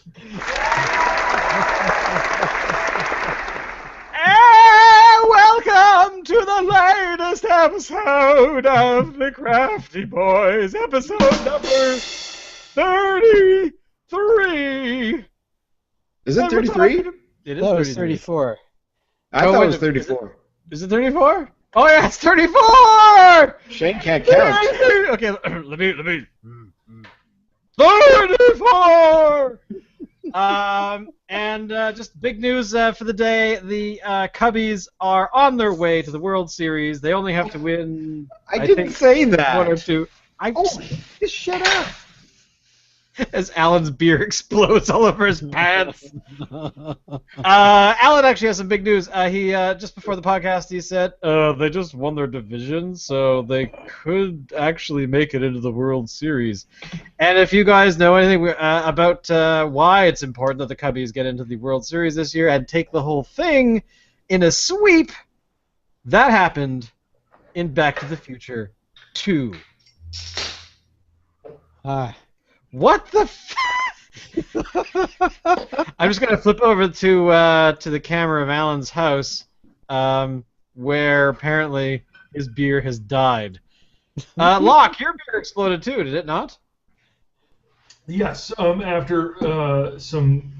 And welcome to the latest episode of the Crafty Boys, episode number 33. Is it 33? It is No, 33. it's 34. I thought it was 34. Is it 34? Oh yeah, it's 34! Shane can't count. Okay, let me. 34! And just big news for the day. The Cubbies are on their way to the World Series. They only have to win, I didn't say that. one or two. Just shut up. As Alan's beer explodes all over his pants. Alan actually has some big news. He just before the podcast, he said they just won their division, so they could actually make it into the World Series. And if you guys know anything about why it's important that the Cubbies get into the World Series this year and take the whole thing in a sweep, that happened in Back to the Future 2. What the I'm just going to flip over to the camera of Alan's house, where apparently his beer has died. Locke, your beer exploded too, did it not? Yes, after some,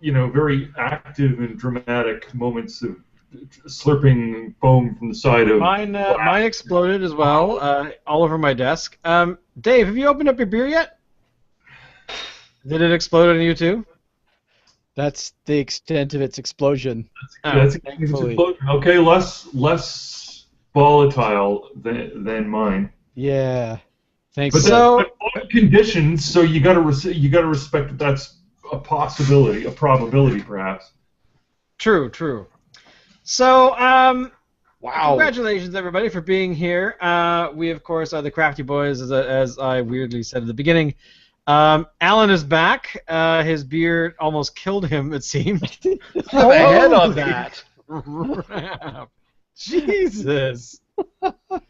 very active and dramatic moments of slurping foam from the side of... Mine exploded as well, all over my desk. Dave, have you opened up your beer yet? Did it explode on you too? That's the extent of its explosion. That's explosion. Okay, less volatile than mine. Yeah. Thanks. But but conditions, so you gotta respect that that's a possibility, a probability, perhaps. True. So, Wow. congratulations everybody for being here. We of course are the Crafty Boys, as I weirdly said at the beginning. Alan is back. His beard almost killed him, it seemed. Have a head on that. Jesus.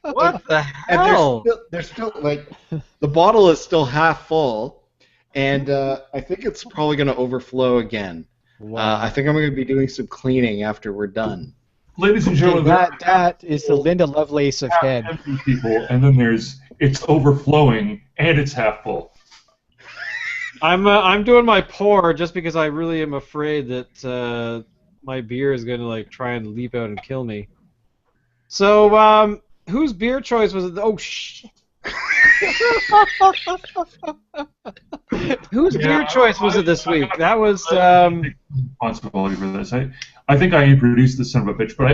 What the And hell? they're still like, the bottle is still half full, and I think it's probably going to overflow again. Wow. I think I'm going to be doing some cleaning after we're done. Ladies and gentlemen, that is the Linda Lovelace of head. empty people, and then it's overflowing and it's half full. I'm doing my pour just because I really am afraid that my beer is going to try and leap out and kill me. So whose beer choice was it? Oh shit! Whose beer choice was it this week? That was responsibility for this. I think I introduced this son of a bitch, but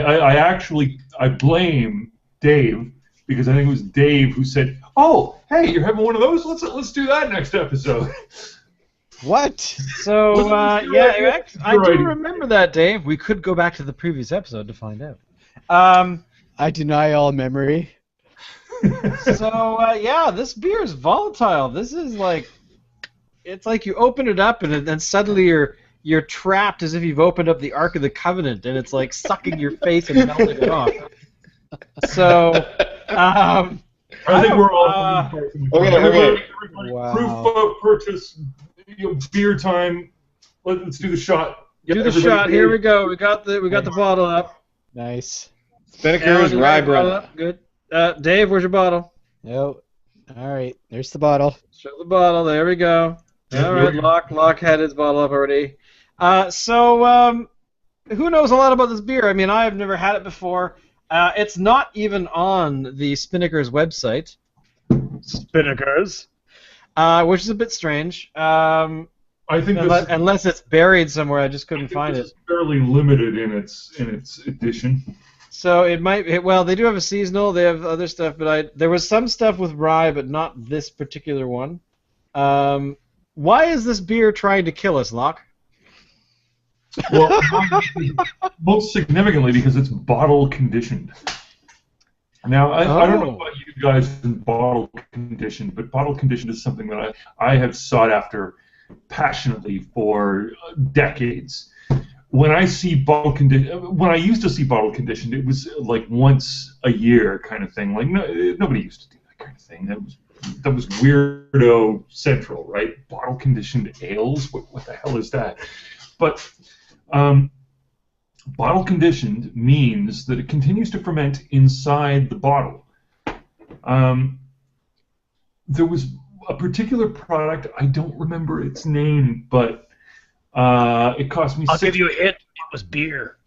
I blame Dave because I think it was Dave who said, "Oh, hey, you're having one of those? Let's do that next episode." What? So yeah, I do remember that, Dave. We could go back to the previous episode to find out. I deny all memory. So yeah, this beer is volatile. This is it's like you open it up and then suddenly you're trapped as if you've opened up the Ark of the Covenant and it's like sucking your face and melting it off. So I think we're all Okay. Wow. proof of purchase, beer time. Let's do the shot. do the shot. Here we go. We got the bottle up. Nice. Spinnaker's Rye The Bottle Bretta. up. Good. Dave, where's your bottle? Nope. All right. There's the bottle. Show the bottle. There we go. All right, Locke had his bottle up already. So who knows a lot about this beer? I mean, I have never had it before. It's not even on the Spinnaker's website. Spinnaker's. Which is a bit strange. I think unless it's buried somewhere, I just couldn't find it. It's fairly limited in its edition. So it might. Well, they do have a seasonal. They have other stuff, but there was some stuff with rye, but not this particular one. Why is this beer trying to kill us, Locke? Well, most significantly because it's bottle conditioned. Now, I don't know about you guys in bottle conditioned, but bottle conditioned is something that I have sought after passionately for decades. When I see when I used to see bottle conditioned, it was like once a year kind of thing. Like nobody used to do that kind of thing. That was weirdo central, right? Bottle conditioned ales. What the hell is that? But bottle conditioned means that it continues to ferment inside the bottle. There was a particular product, I don't remember its name, but it cost me. I'll give you a hint. It was beer.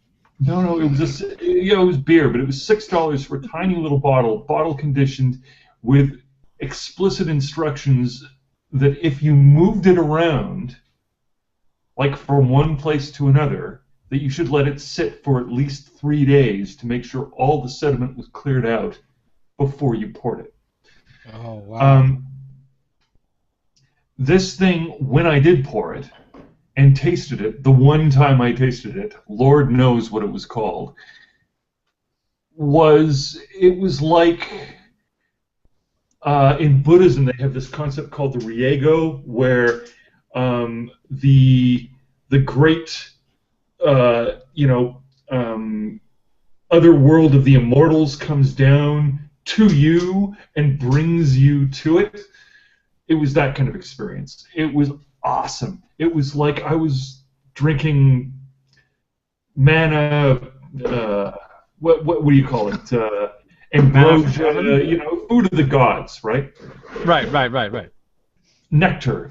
No, it was it was beer, but it was $6 for a tiny little bottle conditioned, with explicit instructions that if you moved it around, like from one place to another, that you should let it sit for at least 3 days to make sure all the sediment was cleared out before you poured it. Oh, wow. This thing, when I did pour it and tasted it, the one time I tasted it, Lord knows what it was called, was like, in Buddhism they have this concept called the Riego, where the great other world of the immortals comes down to you and brings you to it. It was that kind of experience. It was awesome. It was like I was drinking manna. What do you call it? Ambrosia. Food of the gods, right? Right. Nectar.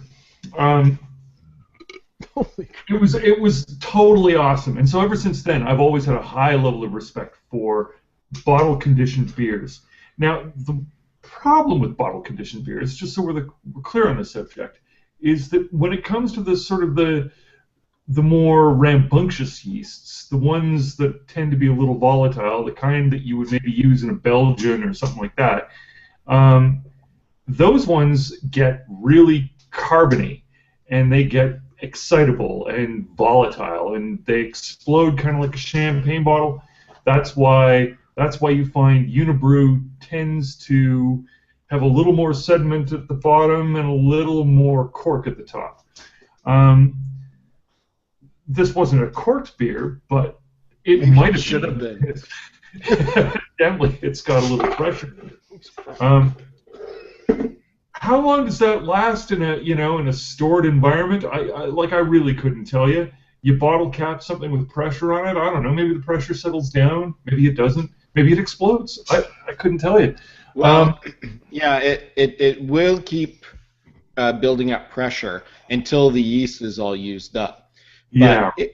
It was totally awesome, and so ever since then, I've always had a high level of respect for bottle-conditioned beers. Now, the problem with bottle-conditioned beers, just so we're clear on the subject, is that when it comes to the more rambunctious yeasts, the ones that tend to be a little volatile, the kind that you would maybe use in a Belgian or something like that, those ones get really carbony, and they get excitable and volatile, and they explode kind of like a champagne bottle. That's why you find Unibrew tends to have a little more sediment at the bottom and a little more cork at the top. This wasn't a corked beer, but it Maybe might it should have been. Definitely, it's got a little pressure in it. How long does that last in a stored environment? I really couldn't tell you. You bottle cap something with pressure on it. I don't know. Maybe the pressure settles down. Maybe it doesn't. Maybe it explodes. I couldn't tell you. Well, yeah, it will keep building up pressure until the yeast is all used up. Yeah. But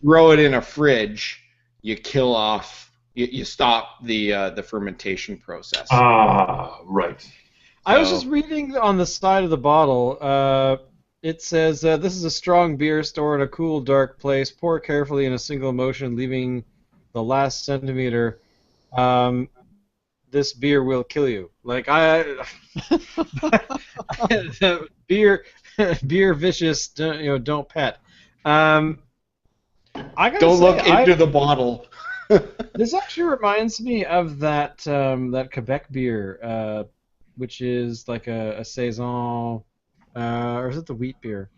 throw it in a fridge, you kill off, you stop the fermentation process. Ah, right. I was just reading on the side of the bottle. It says, this is a strong beer stored in a cool, dark place. Pour carefully in a single motion, leaving the last centimeter. This beer will kill you. Like, beer vicious, don't pet. I gotta Don't say, look into the bottle. This actually reminds me of that Quebec beer, which is like a saison, or is it the wheat beer?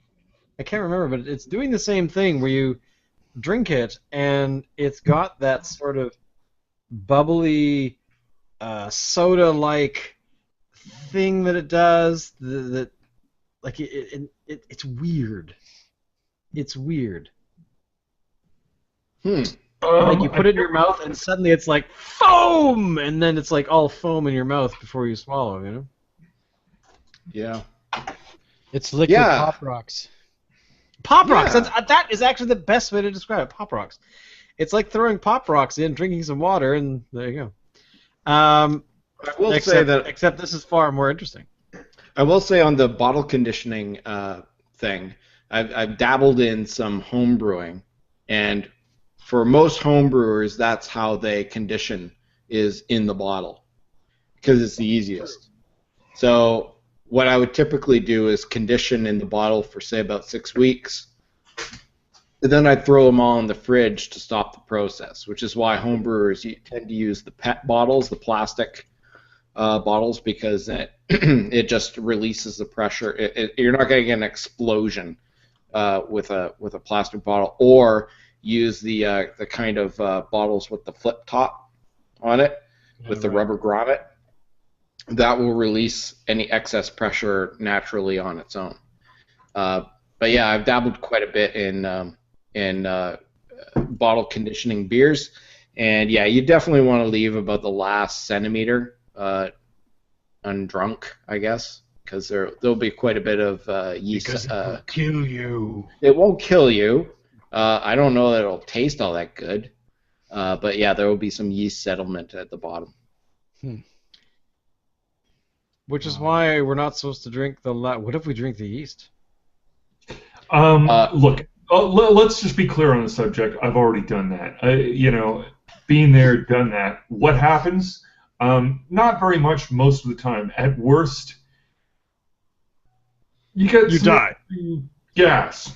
I can't remember, but it's doing the same thing where you drink it and it's got that sort of bubbly, soda-like thing that it does. It's weird. It's weird. Like you put it in your mouth and suddenly it's like foam, and then it's like all foam in your mouth before you swallow. Yeah. It's liquid Pop Rocks. Pop Rocks. That is actually the best way to describe it. Pop Rocks. It's like throwing Pop Rocks in, drinking some water, and there you go. I will say that. Except this is far more interesting. I will say on the bottle conditioning thing, I've dabbled in some home brewing, and for most home brewers, that's how they condition, is in the bottle, because it's the easiest. So what I would typically do is condition in the bottle for, say, about 6 weeks. And then I'd throw them all in the fridge to stop the process, which is why home brewers tend to use the PET bottles, the plastic bottles, because it just releases the pressure. You're not going to get an explosion with a plastic bottle, or use the kind of bottles with the flip top on it, with the rubber grommet. that will release any excess pressure naturally on its own. But yeah, I've dabbled quite a bit in bottle conditioning beers, and yeah, you definitely want to leave about the last centimeter undrunk, I guess, because there'll be quite a bit of yeast. Because it will kill you. It won't kill you. I don't know that it'll taste all that good, but yeah, there will be some yeast settlement at the bottom. Which is why we're not supposed to drink the. What if we drink the yeast? Look, let's just be clear on the subject. I've already done that. Being there, done that. What happens? Not very much most of the time. At worst, you die. Gas.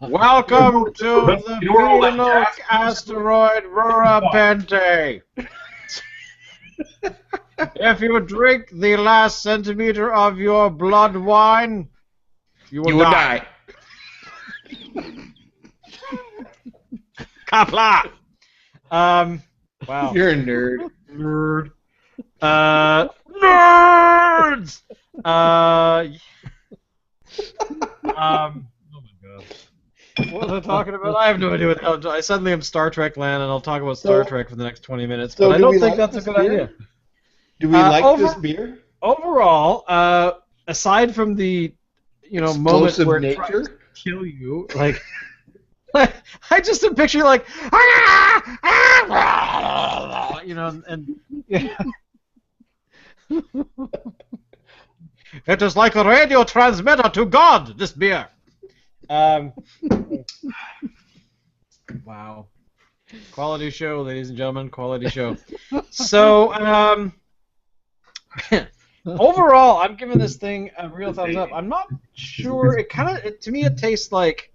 Welcome to the Venus asteroid Rura Pente. If you drink the last centimeter of your blood wine, you will die. Kapla! Wow. You're a nerd. Nerd. Nerds! Oh my god. What was I talking about? I have no idea what I suddenly am Star Trek land and I'll talk about Star Trek for the next 20 minutes, but I don't think that's a good idea. Do we like this beer? Overall, aside from the moment where it tries to kill you, like I just am picturing like and it is like a radio transmitter to God, this beer. Wow. Quality show, ladies and gentlemen, quality show. So, overall, I'm giving this thing a real thumbs up. I'm not sure. To me, it tastes like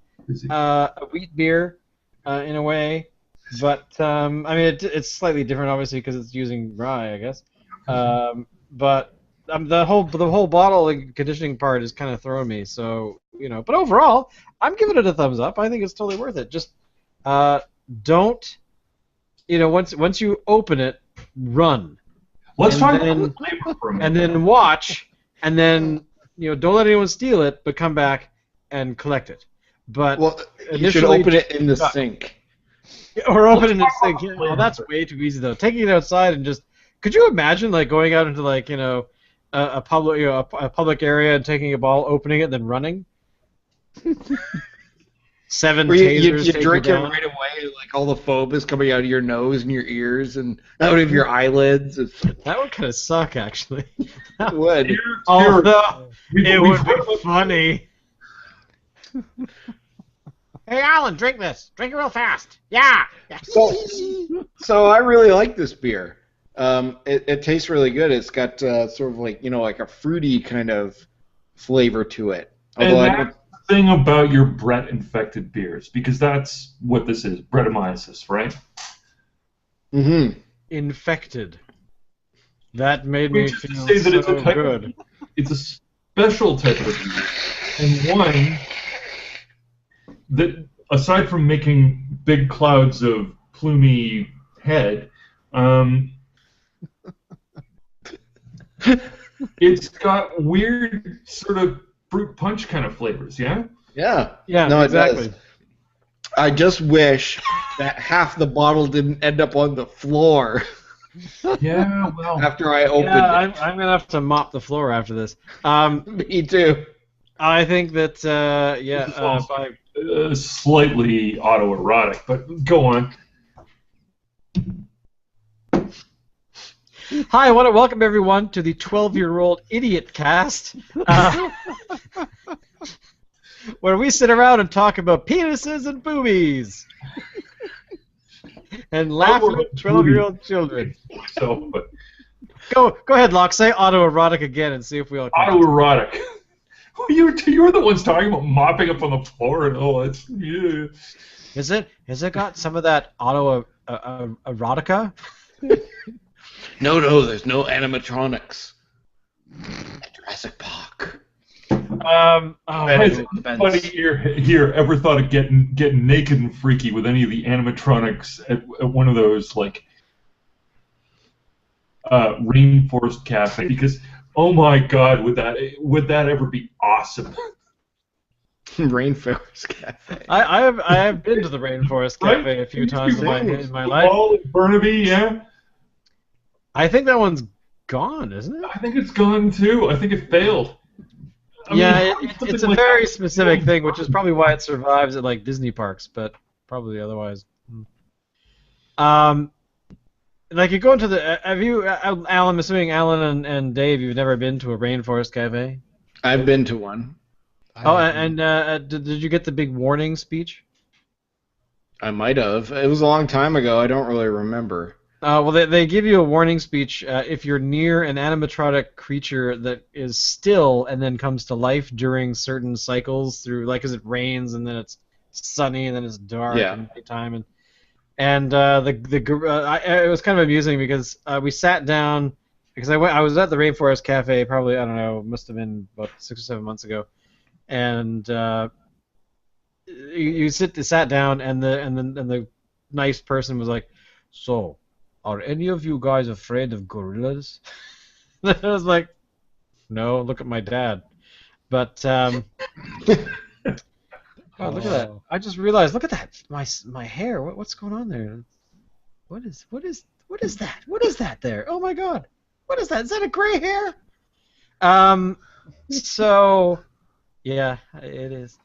a wheat beer in a way, but I mean, it's slightly different, obviously, because it's using rye, I guess. But the whole bottle conditioning part is kind of throwing me. So but overall, I'm giving it a thumbs up. I think it's totally worth it. Just don't once you open it, run. Let's talk about the flavor for a minute. And then watch, and then don't let anyone steal it, but come back and collect it. But you should open it in the sink. Or open it in the sink. Well, that's way too easy though. Taking it outside and just could you imagine going out into a public a public area and taking a ball, opening it, and then running? 7 tasers. You drink it right away, like all the foam is coming out of your nose and your ears and out of your eyelids. That would kind of suck, actually. It would. Although it would be funny. Hey, Alan, drink this. Drink it real fast. Yeah. So I really like this beer. It tastes really good. It's got sort of like a fruity kind of flavor to it. Although and that's the thing about your Brett infected beers, because that's what this is, Brettanomyces, right? Mm-hmm. Infected. That made me feel say that so it's a type good. It's a special type of beer, and one that, aside from making big clouds of plumy head, it's got weird sort of fruit punch kind of flavors, yeah? Yeah. Yeah, exactly. It does. I just wish that half the bottle didn't end up on the floor. Yeah, well. After I opened it. I'm going to have to mop the floor after this. Me too. I think that, slightly autoerotic, but go on. Hi, I want to welcome everyone to the 12-year-old Idiot Cast, where we sit around and talk about penises and boobies, and laugh at 12-year-old children. So, but go ahead, Locke. Say autoerotic again and see if we all can. Autoerotic. You were the ones talking about mopping up on the floor and all that. Yeah. Has it got some of that erotica? No, there's no animatronics. Jurassic Park. Funny here ever thought of getting naked and freaky with any of the animatronics at one of those Rainforest Cafe because, oh my God, would that ever be awesome? Rainforest Cafe. I have been to the Rainforest Right? Cafe a few times in my life. Paul, Burnaby, yeah. I think that one's gone, isn't it? I think it's gone too. I think it failed. It's a very specific thing, which is probably why it survives at like Disney parks, but probably otherwise. Like you go into the. Have you, Alan? I'm assuming Alan and Dave, you've never been to a Rainforest Cafe. I've been to one. Did you get the big warning speech? I might have. It was a long time ago. I don't really remember. Well, they give you a warning speech if you're near an animatronic creature that is still and then comes to life during certain cycles through, like, as it rains and then it's sunny and then it's dark and nighttime and it was kind of amusing because we sat down because I was at the Rainforest Cafe probably, I don't know, must have been about 6 or 7 months ago, and you sat down and the nice person was like, so, are any of you guys afraid of gorillas? I was like, no, look at my dad. But God, look at that! I just realized, look at that, my hair. What's going on there? What is that? What is that there? Oh my God! What is that? Is that a gray hair? So, yeah, it is.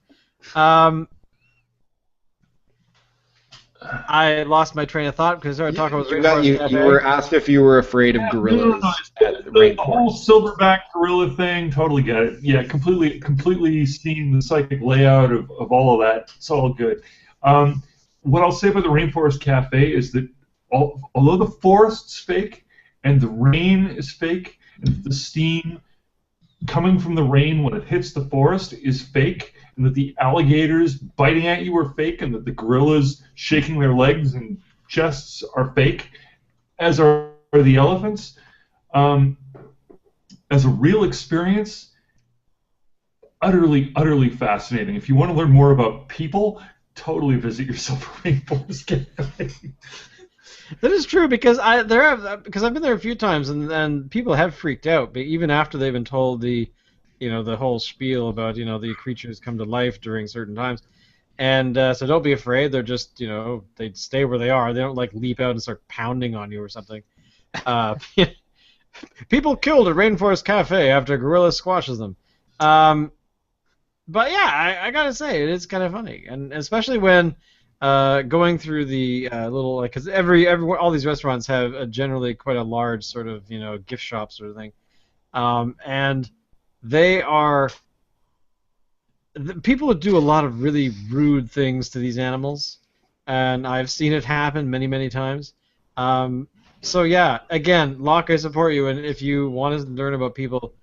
I lost my train of thought because I started talking about you were asked if you were afraid of gorillas. The whole silverback gorilla thing, totally get it. Yeah, completely seen the psychic layout of all of that. It's all good. What I'll say about the Rainforest Cafe is that although the forest's fake and the rain is fake, and the steam coming from the rain when it hits the forest is fake, and that the alligators biting at you are fake, and that the gorillas shaking their legs and chests are fake, as are the elephants. As a real experience, utterly fascinating. If you want to learn more about people, totally visit yourself a Rainforest Cafe. That is true because I've been there a few times and people have freaked out, but even after they've been told the whole spiel about the creatures come to life during certain times, and so don't be afraid. They're just they stay where they are. They don't like leap out and start pounding on you or something. People killed at Rainforest Cafe after a gorilla squashes them. But yeah, I gotta say it is kind of funny, and especially when. Going through the little, because all these restaurants have generally quite a large sort of gift shop sort of thing, and they are people do a lot of really rude things to these animals, and I've seen it happen many times. So yeah, again, Locke, I support you, and if you want to learn about people,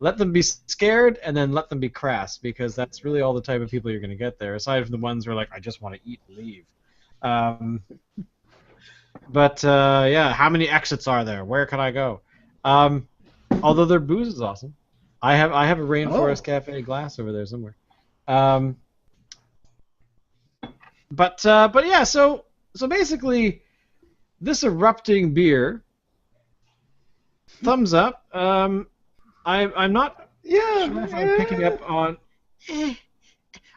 let them be scared and then let them be crass, because that's really all the type of people you're going to get there, aside from the ones who are like, I just want to eat and leave. Yeah, how many exits are there? Where can I go? Although their booze is awesome. I have a Rainforest Cafe glass over there somewhere. But yeah, so basically, this erupting beer, thumbs up. I'm not sure if I'm picking up on. I'm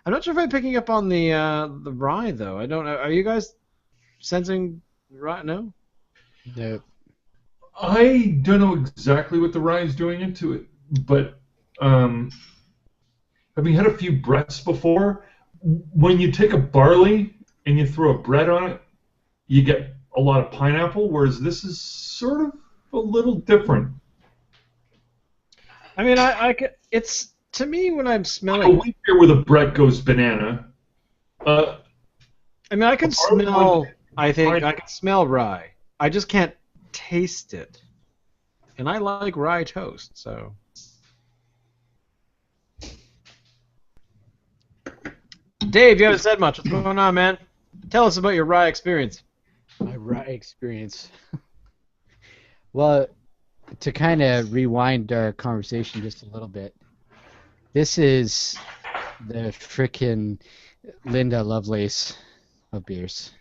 not sure if I'm picking up on the rye though. I don't know. Are you guys sensing rye? No. Nope. I don't know exactly what the rye is doing into it, but having had a few Bretts before, when you take a barley and you throw a Brett on it, you get a lot of pineapple, whereas this is sort of a little different. I mean, it's, to me, when I'm smelling... A wheat beer with a Brett goes banana. I mean, I can smell... I think I can smell rye. I just can't taste it. And I like rye toast, so... Dave, you haven't said much. What's going on, man? Tell us about your rye experience. My rye experience. Well... To kind of rewind our conversation just a little bit, this is the frickin' Linda Lovelace of beers.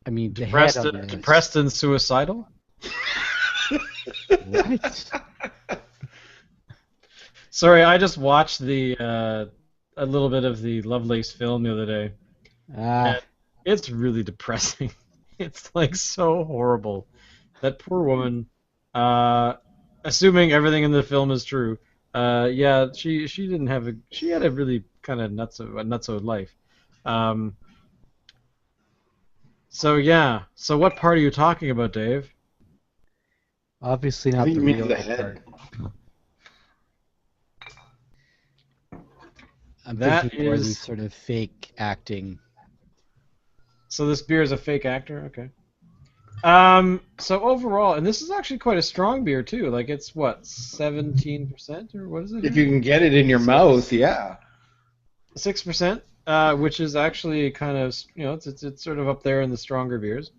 I mean, the Depressed, head on this. depressed and suicidal? What? Sorry, I just watched a little bit of the Lovelace film the other day. Ah, It's really depressing. It's like so horrible. That poor woman, assuming everything in the film is true, yeah, she didn't have she had a really kind of nutso life. So yeah, so what part are you talking about, Dave? obviously I not think the you mean real the part. head. I'm That thinking more the is- sort of fake acting. So this beer is a fake actor, okay. So overall, and this is actually quite a strong beer too. Like it's what, 17% or what is it? If you can get it in your mouth, yeah. 6%, which is actually kind of, it's sort of up there in the stronger beers.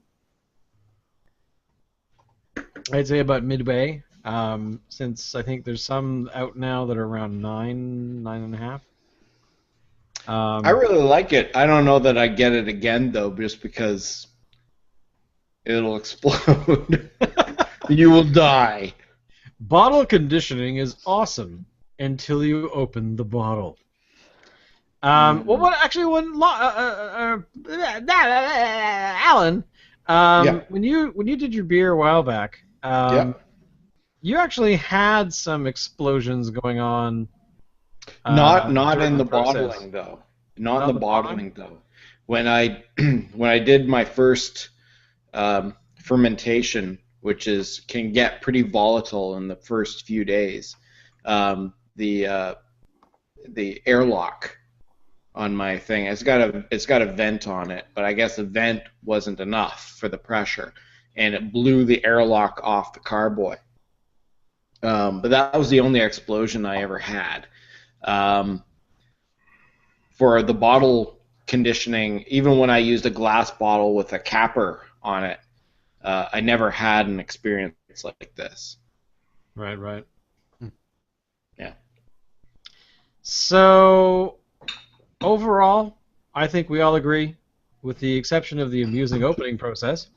I'd say about midway, since I think there's some out now that are around 9.5. I really like it. I don't know that I get it again though, just because it'll explode. You will die. Bottle conditioning is awesome until you open the bottle. Well, what actually, Alan, Yeah. when you did your beer a while back, Yeah. you actually had some explosions going on. Not during in the process. bottling though. Not Not in the the bottling though. When I when I did my first fermentation, which can get pretty volatile in the first few days, the airlock on my thing, it's got a vent on it, but I guess the vent wasn't enough for the pressure, and it blew the airlock off the carboy. But that was the only explosion I ever had. For the bottle conditioning, even when I used a glass bottle with a capper on it, I never had an experience like this. Right. Yeah. So, overall, I think we all agree, with the exception of the amusing opening process,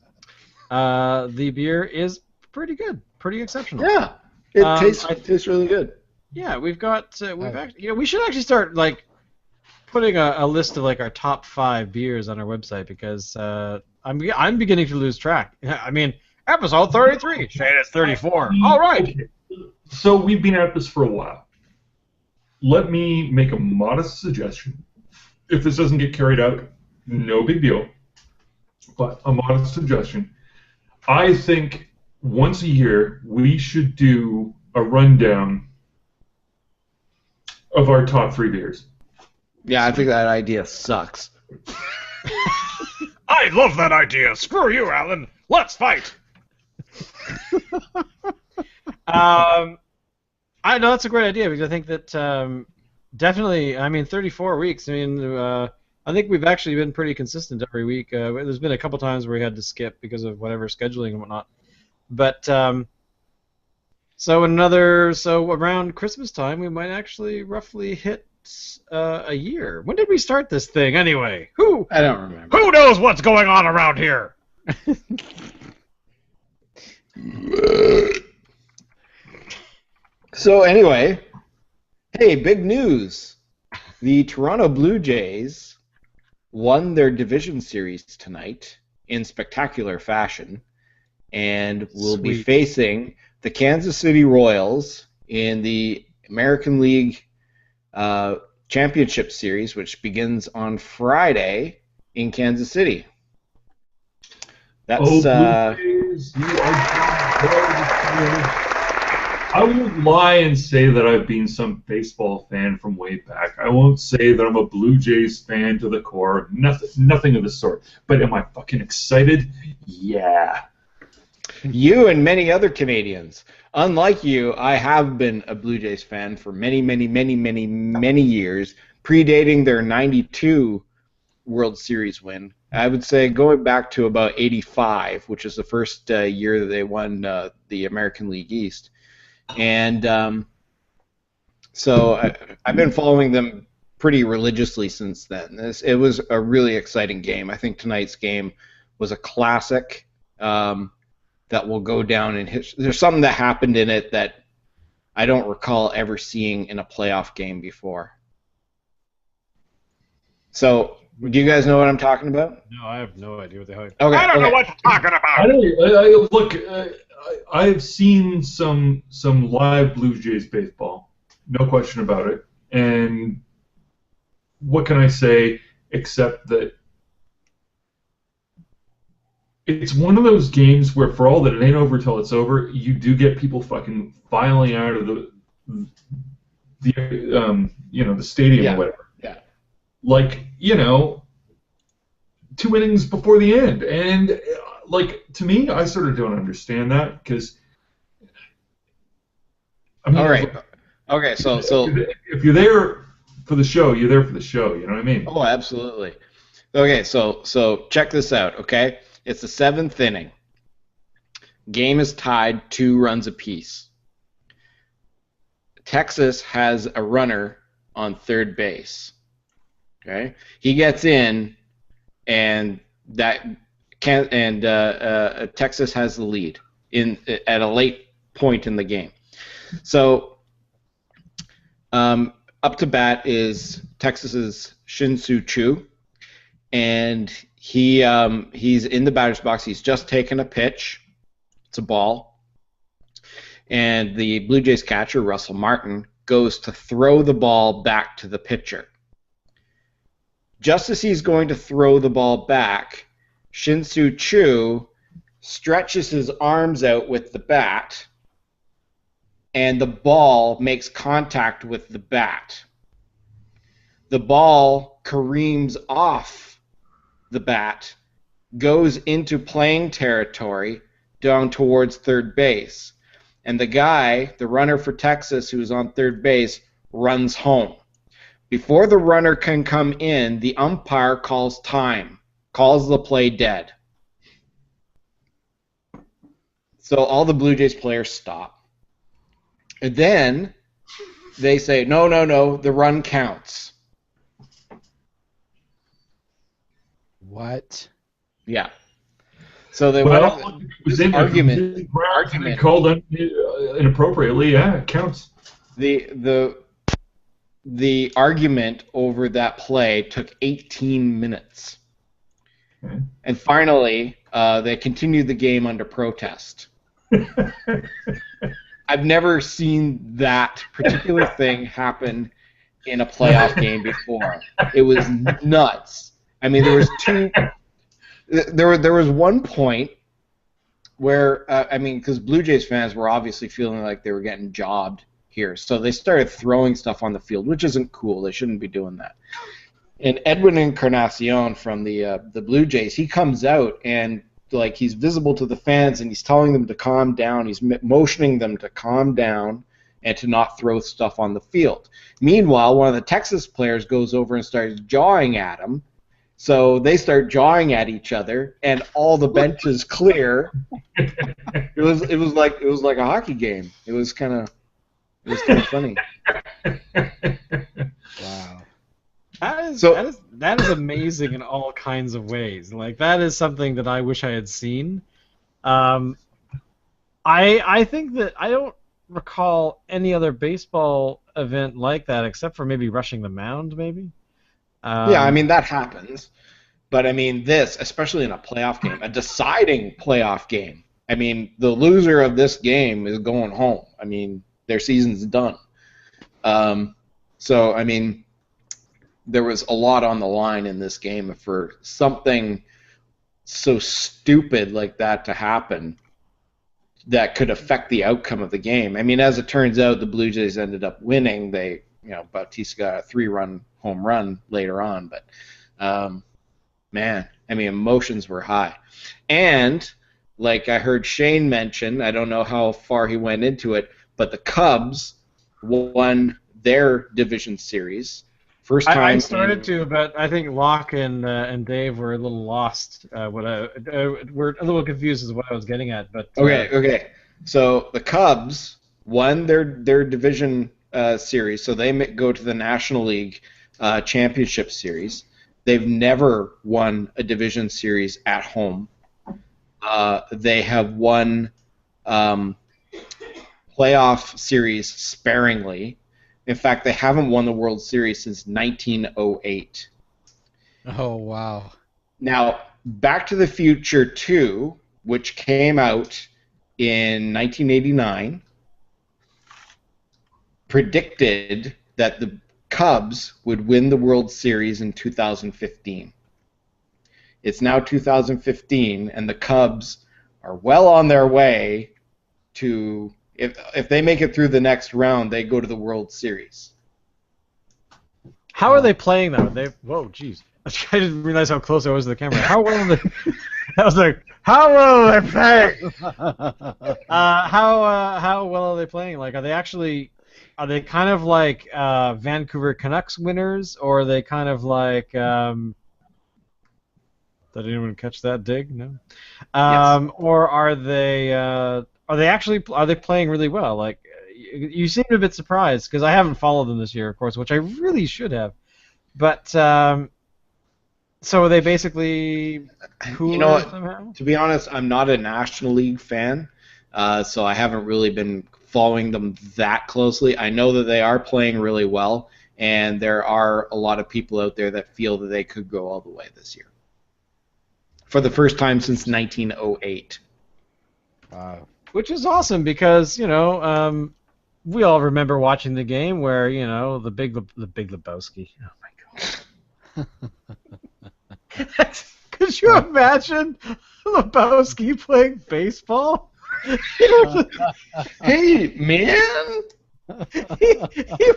the beer is pretty good, pretty exceptional. Yeah, it I tastes really good. Yeah, we've actually, we should actually start like putting a list of like our top 5 beers on our website, because I'm beginning to lose track. I mean, episode 33, saying it's 34. All right. Okay. So we've been at this for a while. Let me make a modest suggestion. If this doesn't get carried out, no big deal. But a modest suggestion. I think once a year we should do a rundown of our top 3 beers. Yeah, I think that idea sucks. I love that idea. Screw you, Alan. Let's fight. I know that's a great idea, because I think that definitely, I mean, 34 weeks. I mean, I think we've actually been pretty consistent every week. There's been a couple times where we had to skip because of whatever scheduling and whatnot. But so around Christmas time, we might actually roughly hit a year. When did we start this thing anyway? I don't remember. Who knows what's going on around here? So anyway, hey, big news. The Toronto Blue Jays won their division series tonight in spectacular fashion, and will be Sweet. facing the Kansas City Royals in the American League Championship Series, which begins on Friday in Kansas City. That's Blue Jays, you are I won't lie and say that I've been some baseball fan from way back. I won't say that I'm a Blue Jays fan to the core. Nothing of the sort. But am I fucking excited? Yeah. You and many other Canadians. Unlike you, I have been a Blue Jays fan for many years, predating their 92 World Series win. I would say going back to about 85, which is the first year that they won the American League East. And so I've been following them pretty religiously since then. It was a really exciting game. I think tonight's game was a classic that will go down in history. There's something that happened in it that I don't recall ever seeing in a playoff game before. So, do you guys know what I'm talking about? No, I have no idea what the hell. Okay, I don't know what you're talking about. Look, I've seen some live Blue Jays baseball, no question about it. And what can I say except that it's one of those games where, for all that it ain't over till it's over, you do get people fucking filing out of the stadium or whatever. Yeah. Like, 2 innings before the end. And, to me, I sort of don't understand that, because, I mean... All right. Okay, so... If you're there for the show, you're there for the show, you know what I mean? Oh, absolutely. Okay, so check this out, okay? It's the 7th inning. Game is tied 2 runs apiece. Texas has a runner on third base. Okay, he gets in, and Texas has the lead at a late point in the game. So up to bat is Texas's Shin-Soo Choo, and he's in the batter's box. He's just taken a pitch. It's a ball. And the Blue Jays catcher, Russell Martin, goes to throw the ball back to the pitcher. Just as he's going to throw the ball back, Shin-Soo Choo stretches his arms out with the bat, and the ball makes contact with the bat. The ball careens off the bat, goes into playing territory down towards third base. And the runner for Texas who's on third base, runs home. Before the runner can come in, the umpire calls time, calls the play dead. So all the Blue Jays players stop. And then they say, no, the run counts. What? Yeah. So they this argument called inappropriately. Yeah, it counts. The argument over that play took 18 minutes, and finally they continued the game under protest. I've never seen that particular thing happen in a playoff game before. It was nuts. I mean, there was there was one point where, because Blue Jays fans were obviously feeling like they were getting jobbed here, so they started throwing stuff on the field, which isn't cool. They shouldn't be doing that. And Edwin Encarnacion from the Blue Jays, he comes out and he's visible to the fans, and he's telling them to calm down. He's motioning them to calm down and to not throw stuff on the field. Meanwhile, one of the Texas players goes over and starts jawing at him. So they start jawing at each other, and all the benches clear. It was like a hockey game. It was kind of funny. Wow. That is amazing in all kinds of ways. Like, that is something that I wish I had seen. I think that I don't recall any other baseball event like that except for maybe rushing the mound, maybe. Yeah, that happens. But, this, especially in a playoff game, a deciding playoff game, the loser of this game is going home. Their season's done. So, there was a lot on the line in this game for something so stupid like that to happen that could affect the outcome of the game. As it turns out, the Blue Jays ended up winning. Bautista got a 3-run home run later on, but emotions were high. And like I heard Shane mention, I don't know how far he went into it, but the Cubs won their division series. First time. I started to, but I think Locke and Dave were a little lost. We're a little confused as to what I was getting at, but okay. So the Cubs won their division series, so they go to the National League Championship Series. They've never won a division series at home. They have won playoff series sparingly. In fact, they haven't won the World Series since 1908. Oh, wow. Now, Back to the Future 2, which came out in 1989, predicted that the Cubs would win the World Series in 2015. It's now 2015, and the Cubs are well on their way to, if they make it through the next round, they go to the World Series. How are they playing though? Whoa, jeez. I didn't realize how close I was to the camera. How well are they? I was like, how well are they playing? How well are they playing? Like, are they kind of like Vancouver Canucks winners, or are they kind of like? Did anyone catch that dig? No. Yes. Or are they playing really well? Like, you seem a bit surprised because I haven't followed them this year, of course, which I really should have. But so are they basically cooler You know what? somehow? To be honest, I'm not a National League fan, so I haven't really been following them that closely. I know that they are playing really well, and there are a lot of people out there that feel that they could go all the way this year. For the first time since 1908. Wow. Which is awesome because, we all remember watching the game where, the Big Lebowski. Oh my god. Could you imagine Lebowski playing baseball? Hey, man! He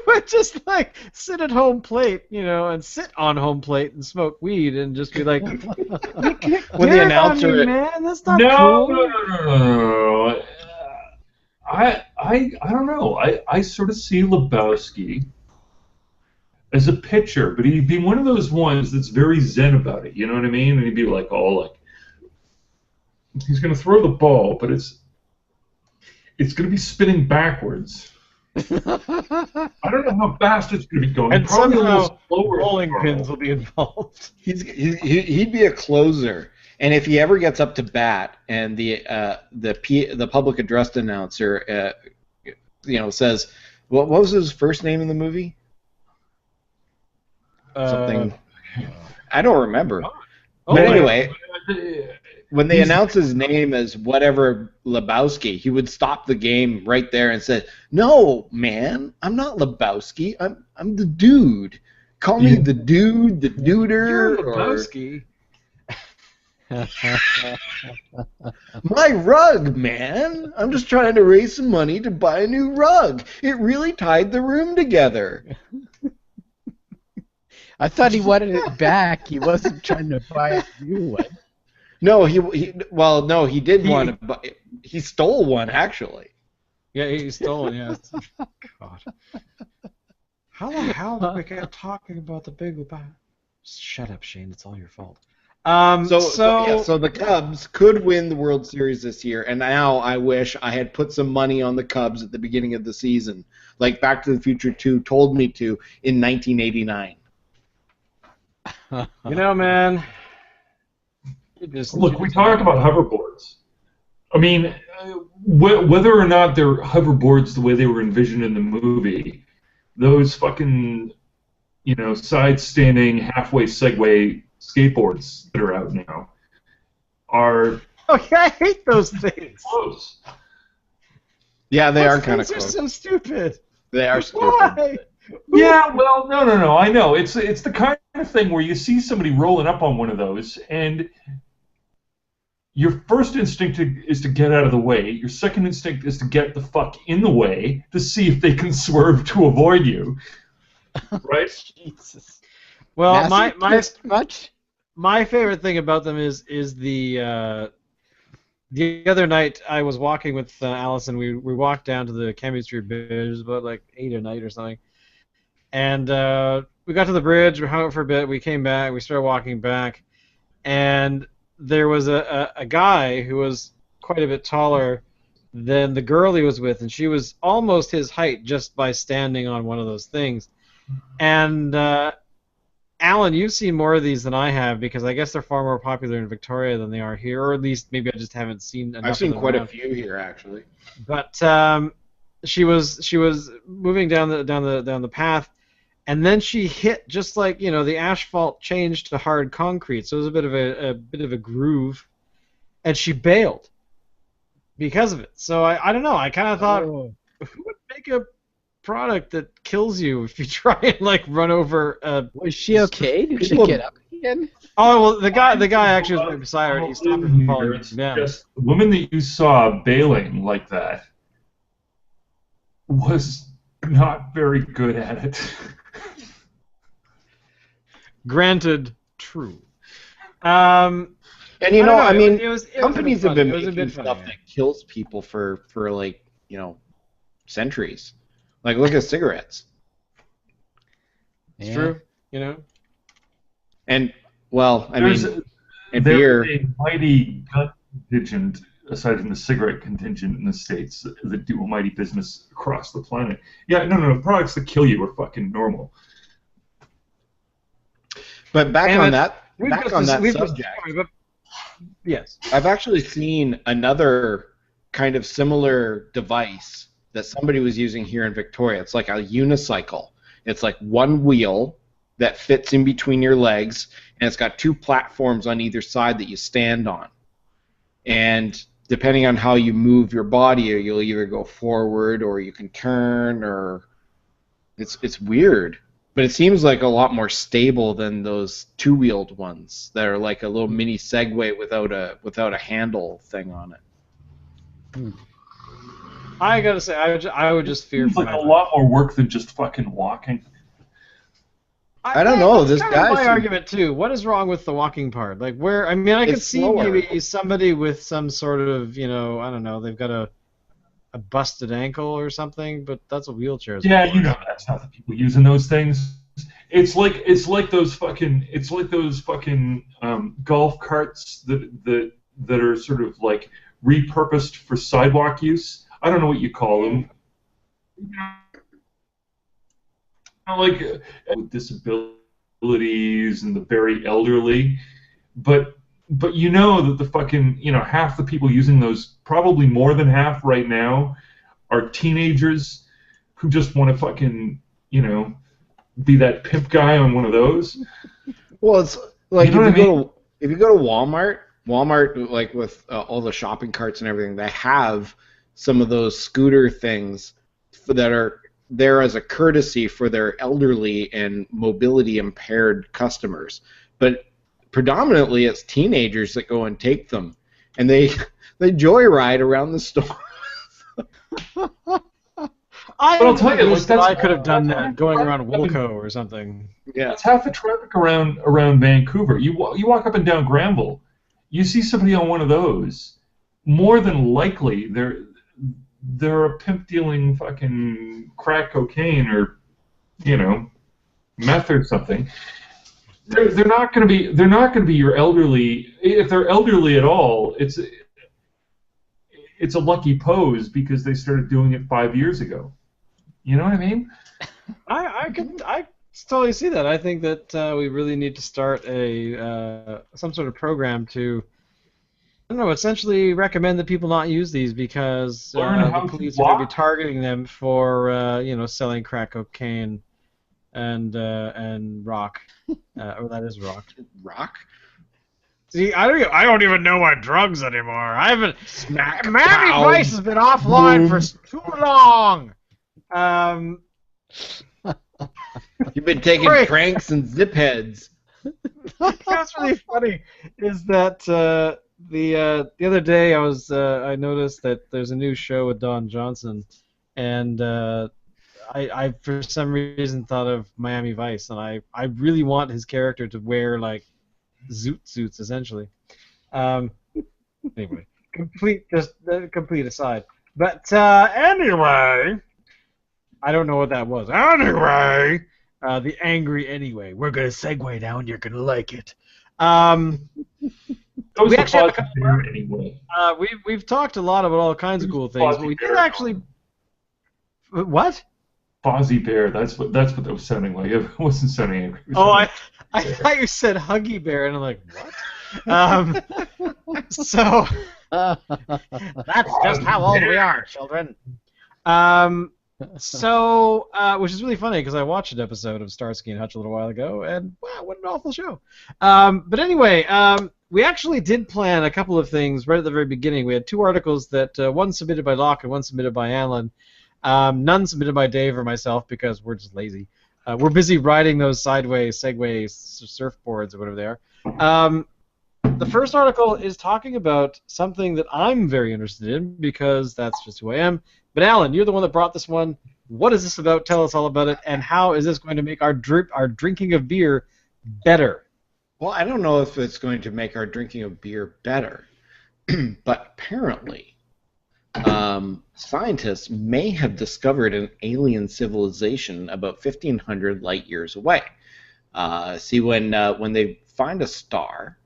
would just like sit at home plate, and sit on home plate and smoke weed and just be like, When the announcer, man, that's not No, cool. no. I don't know. I sort of see Lebowski as a pitcher, but he'd be one of those ones that's very zen about it. You know what I mean? And he'd be like, he's going to throw the ball, but it's going to be spinning backwards. I don't know how fast it's going to be going. And Probably a somehow little slower. bowling pins will be involved. he'd be a closer. And if he ever gets up to bat, and the public address announcer, says, what was his first name in the movie? Something. I don't remember. But anyway, when they announce his name as whatever Lebowski, he would stop the game right there and say, "No, man, I'm not Lebowski. I'm the dude. Call me the dude, the duder." You're Lebowski. My rug, man. I'm just trying to raise some money to buy a new rug. It really tied the room together. I thought he wanted it back. He wasn't trying to buy a new one. No, he did want to buy. He stole one, actually. Yeah, he stole it. Yeah. God. How the hell did we get talking about the Big Lebowski? Shut up, Shane. It's all your fault. So the Cubs could win the World Series this year, and now I wish I had put some money on the Cubs at the beginning of the season, like Back to the Future 2 told me to in 1989. Man. Look, we talked about hoverboards. I mean, whether or not they're hoverboards the way they were envisioned in the movie, those fucking, side-standing, halfway Segway skateboards that are out now are... Oh, yeah, I hate those things. Close. Yeah, they are kind of close. close. They're so stupid. They are stupid. Why? Yeah, well, no. I know. It's the kind of thing where you see somebody rolling up on one of those, and your first instinct is to get out of the way. Your second instinct is to get the fuck in the way to see if they can swerve to avoid you. Right? Jesus. Well, my favorite thing about them is the other night I was walking with Allison. We walked down to the Cambie Street Bridge. It was about like 8 at night or something. And we got to the bridge, we hung out for a bit, we came back, we started walking back, and there was a guy who was quite a bit taller than the girl he was with, and she was almost his height just by standing on one of those things. And Alan, you've seen more of these than I have because I guess they're far more popular in Victoria than they are here, or at least maybe I just haven't seen enough. I've seen of them quite around. a few here actually. But she was moving down the path, and then she hit just like the asphalt changed to hard concrete, so it was a bit of a groove, and she bailed because of it. So I don't know. I kind of thought, who would make a product that kills you if you try and like run over? Was she okay? Did she People- get up again? Oh well, the guy actually was right beside her, and he stopped her from falling down. Yes, the woman that you saw bailing like that was not very good at it. Granted, true. And I mean, it was companies have been it was a making bit funny, stuff yeah. that kills people for like centuries. Like look at cigarettes. It's Yeah. true, And well, I There's mean, a- and There beer. is a mighty gun contingent, aside from the cigarette contingent in the States, that do a mighty business across the planet. Yeah, no, products that kill you are fucking normal. But back And on it- that, We've back just- on that we've just- subject, sorry, but- yes. I've actually seen another kind of similar device that somebody was using here in Victoria. It's like a unicycle. It's like one wheel that fits in between your legs, and it's got two platforms on either side that you stand on. And depending on how you move your body, you'll either go forward or you can turn, or it's weird. But it seems like a lot more stable than those two-wheeled ones that are like a little mini Segway without a handle thing on it. I gotta say, I would just fear Seems for like my a life. lot more work than just fucking walking. I don't know, That's this kind of guy my seems- argument too. What is wrong with the walking part? Like where? I mean, I could It's see slower. maybe somebody with some sort of, I don't know, they've got a busted ankle or something, but that's what wheelchairs. Yeah, are for. that's not the people using those things. It's like those fucking golf carts that are sort of like repurposed for sidewalk use. I don't know what you call them. Like with disabilities and the very elderly, but you know that the fucking half the people using those, probably more than half right now, are teenagers who just want to fucking be that pimp guy on one of those. Well, it's like You know if what you go to Walmart, like with all the shopping carts and everything, they have some of those scooter things that are there as a courtesy for their elderly and mobility impaired customers. But predominantly, it's teenagers that go and take them, and they joyride around the store. I'll tell you, like, I could have done that going around Wilco or something. Yeah. That's half the traffic around Vancouver. You walk up and down Granville, you see somebody on one of those. More than likely, they're a pimp dealing fucking crack cocaine or meth or something. They're not going to be your elderly. If they're elderly at all, it's a lucky pose because they started doing it 5 years ago. You know what I mean? I totally see that. I think that we really need to start some sort of program to, I don't know, essentially recommend that people not use these because Learn how the to police are going to be walk. targeting them for selling crack cocaine and rock, or that is rock. Rock? See, I don't even know my drugs anymore. I haven't. Smack. Miami pow. Vice has been offline for too long. You've been taking Right. pranks and zip heads. What's really funny is that the other day I noticed that there's a new show with Don Johnson, and I for some reason thought of Miami Vice, and I really want his character to wear like zoot suits essentially. Anyway, complete aside. But anyway, I don't know what that was. Anyway, the angry anyway. We're gonna segue now, and you're gonna like it. That was We the actually have a positive couple there anyway. We've talked a lot about all kinds of cool things, but we did actually. What? Fozzie Bear. That's what that was sounding like. It wasn't sounding angry. Oh, I thought you said Huggy Bear, and I'm like, what? So that's just how old we are, children. So, which is really funny because I watched an episode of Starsky and Hutch a little while ago, and wow, what an awful show. But anyway, we actually did plan a couple of things right at the very beginning. We had two articles that one submitted by Locke and one submitted by Alan. None submitted by Dave or myself because we're just lazy. We're busy riding those sideways Segway surfboards or whatever they are. The first article is talking about something that I'm very interested in because that's just who I am. But Alan, you're the one that brought this one. What is this about? Tell us all about it, and how is this going to make our drinking of beer better? Well, I don't know if it's going to make our drinking of beer better, but apparently scientists may have discovered an alien civilization about 1,500 light years away. See, when they find a star,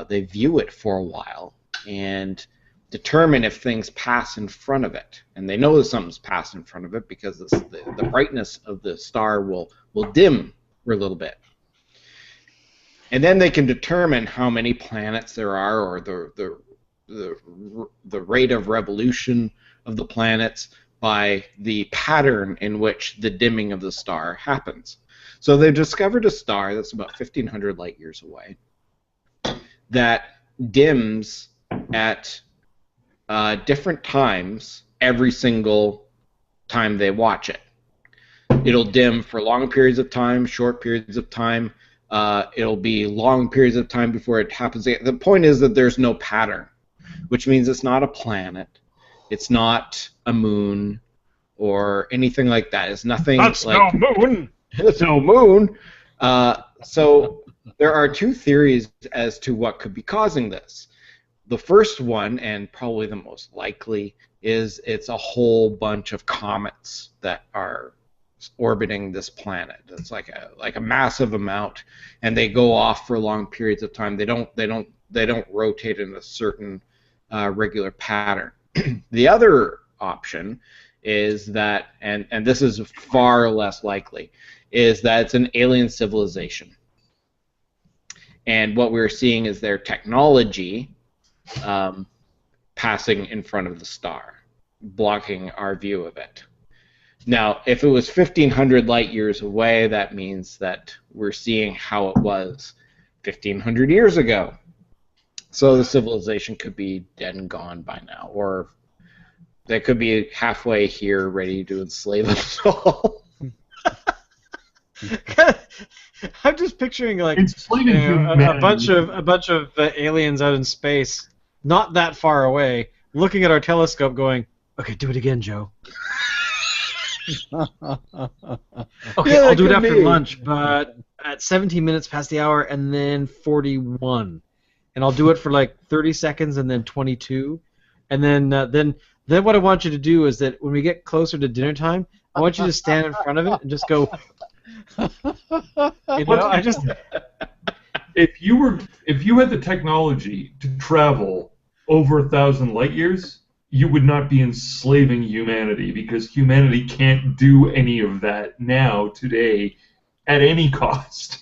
they view it for a while and determine if things pass in front of it. And they know that something's passed in front of it because the brightness of the star will dim for a little bit. And then they can determine how many planets there are, or the rate of revolution of the planets by the pattern in which the dimming of the star happens. So they've discovered a star that's about 1,500 light years away that dims at different times every single time they watch it. It'll dim for long periods of time, short periods of time. It'll be long periods of time before it happens again. The point is that there's no pattern, which means it's not a planet, it's not a moon, or anything like that. It's nothing. That's like no moon. It's no moon. So there are two theories as to what could be causing this. The first one, and probably the most likely, is it's a whole bunch of comets that are orbiting this planet. It's like a massive amount, and they go off for long periods of time. They don't rotate in a certain regular pattern. The other option is that, and this is far less likely, is that it's an alien civilization. And what we're seeing is their technology passing in front of the star, blocking our view of it. Now, if it was 1,500 light years away, that means that we're seeing how it was 1,500 years ago. So the civilization could be dead and gone by now, or they could be halfway here, ready to enslave us all. I'm just picturing like a bunch of aliens out in space, not that far away, looking at our telescope, going, "Okay, do it again, Joe." Okay, Yeah, I'll do it could after be. lunch, but at 17 minutes past the hour, and then 41, and I'll do it for like 30 seconds, and then 22, and then what I want you to do is that when we get closer to dinner time, I want you to stand in front of it and just go. You know, I just. If you had the technology to travel over 1,000 light years, you would not be enslaving humanity, because humanity can't do any of that now, today, at any cost.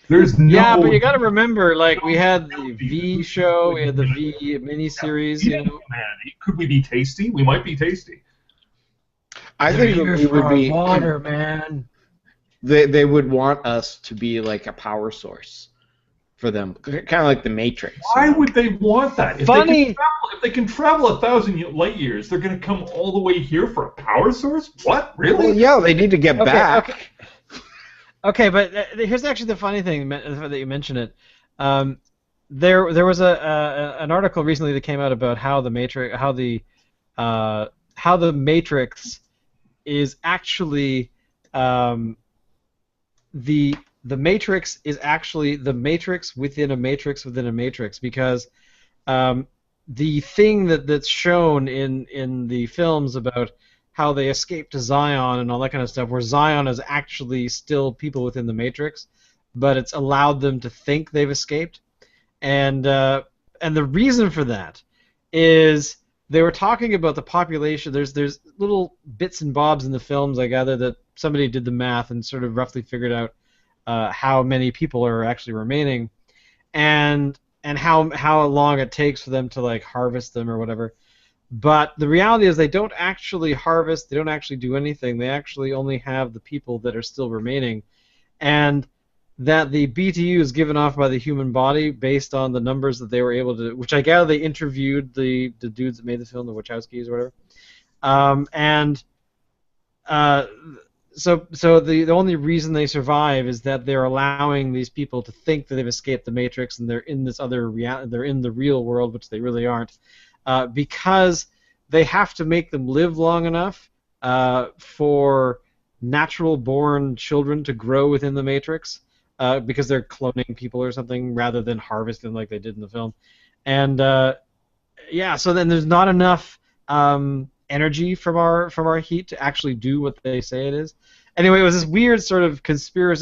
There's no. Yeah, but you got to remember, like, we had the V show, we had the V miniseries, you know. Humanity. Could we be tasty? We might be tasty. I think we would be. water, man. They would want us to be like a power source for them, kind of like the Matrix. Why would they want that? Funny. If they can travel 1,000 light years, they're going to come all the way here for a power source? What? Really? Well, yeah, they need to get back. Okay, but here's actually the funny thing that you mentioned it. There was an article recently that came out about how the Matrix is actually the Matrix is actually the Matrix within a Matrix within a Matrix, because the thing that's shown in the films about how they escaped to Zion and all that kind of stuff, where Zion is actually still people within the Matrix, but it's allowed them to think they've escaped, and the reason for that is they were talking about the population. There's little bits and bobs in the films, I gather, that somebody did the math and sort of roughly figured out how many people are actually remaining, and how long it takes for them to like harvest them or whatever. But the reality is they don't actually harvest. They don't actually do anything. They actually only have the people that are still remaining, and that the BTU is given off by the human body based on the numbers that they were able to, which I gather they interviewed the dudes that made the film, the Wachowskis or whatever, and so the only reason they survive is that they're allowing these people to think that they've escaped the Matrix and they're in this other they're in the real world, which they really aren't, because they have to make them live long enough for natural-born children to grow within the Matrix. Because they're cloning people or something rather than harvesting like they did in the film, and so then there's not enough energy from our heat to actually do what they say it is. Anyway, it was this weird sort of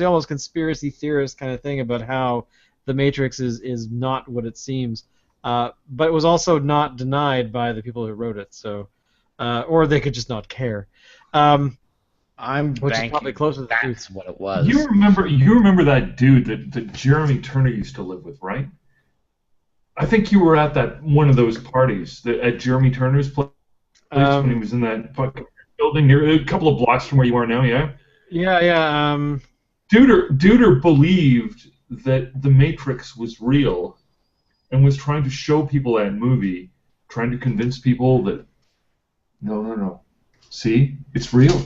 almost conspiracy theorist kind of thing about how the Matrix is not what it seems, but it was also not denied by the people who wrote it. So, or they could just not care. Which is probably closer to the truth. That's what it was. You remember that dude that Jeremy Turner used to live with, right? I think you were at that one of those parties at Jeremy Turner's place when he was in that fucking building near a couple of blocks from where you are now, yeah? Yeah. Duder believed that the Matrix was real and was trying to show people that movie, trying to convince people that no. See? It's real.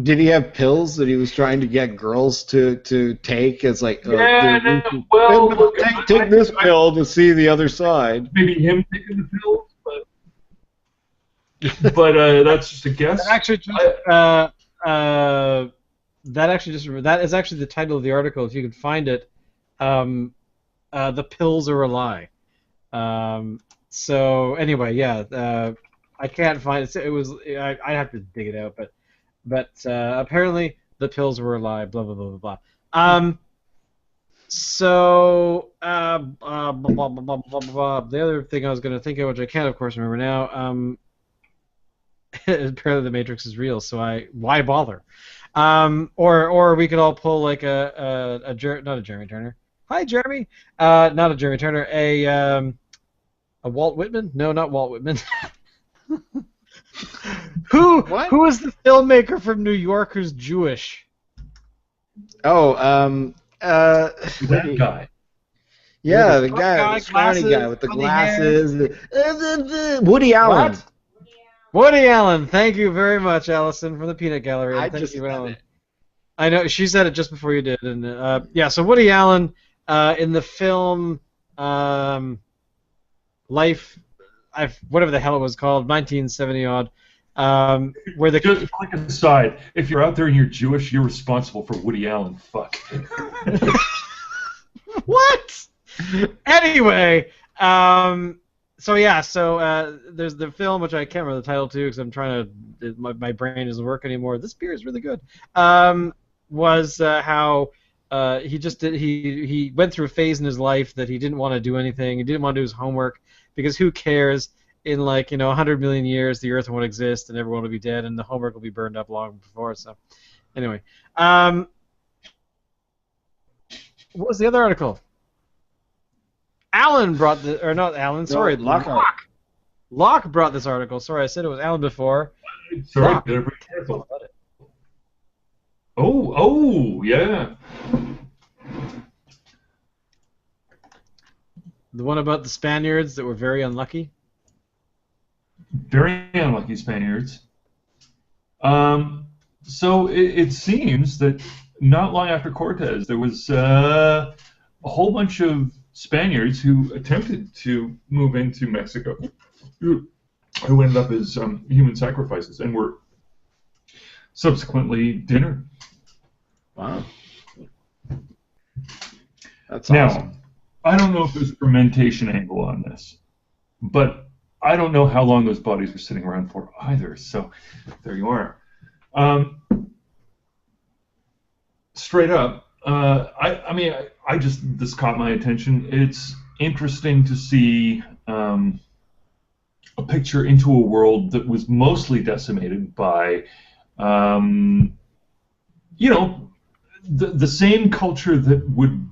Did he have pills that he was trying to get girls to take? As like, take this pill to see the other side. Maybe him taking the pills, but that's just a guess. That is actually the title of the article. If you can find it, the pills are a lie. So anyway, yeah, I can't find it. I'd have to dig it out, but apparently the pills were a lie. Blah blah blah blah blah. So blah, blah, blah, blah, blah. The other thing I was going to think of, which I can't, of course, remember now. Apparently the Matrix is real, so why bother? Or we could all pull like not a Jeremy Turner. Hi, Jeremy. Not a Jeremy Turner. A Walt Whitman? No, not Walt Whitman. Who is the filmmaker from New York who's Jewish? Oh, that guy. Yeah, the guy, the scrawny guy with the glasses. Woody Allen. What? Woody Allen. Thank you very much, Allison, from the Peanut Gallery. Thank you, Alan. I know she said it just before you did, and so Woody Allen in the film. Life, whatever the hell it was called, 1970 odd, where the just quick aside, if you're out there and you're Jewish, you're responsible for Woody Allen. Fuck. What? Anyway, there's the film, which I can't remember the title too because I'm trying to, my brain doesn't work anymore. This beer is really good. Was how. He went through a phase in his life that he didn't want to do anything. He didn't want to do his homework because who cares? In 100 million years, the Earth won't exist and everyone will be dead and the homework will be burned up long before. So, anyway, what was the other article? Alan brought not Alan. Sorry, Locke brought this article. Sorry, I said it was Alan before. Sorry, better be careful. Oh, yeah. The one about the Spaniards that were very unlucky? Very unlucky Spaniards. So it seems that not long after Cortez, there was a whole bunch of Spaniards who attempted to move into Mexico, who ended up as human sacrifices and were subsequently dinner. Wow. That's now, awesome. I don't know if there's a fermentation angle on this, but I don't know how long those bodies were sitting around for either, so there you are. Straight up, I just this caught my attention. It's interesting to see a picture into a world that was mostly decimated by, the same culture that would,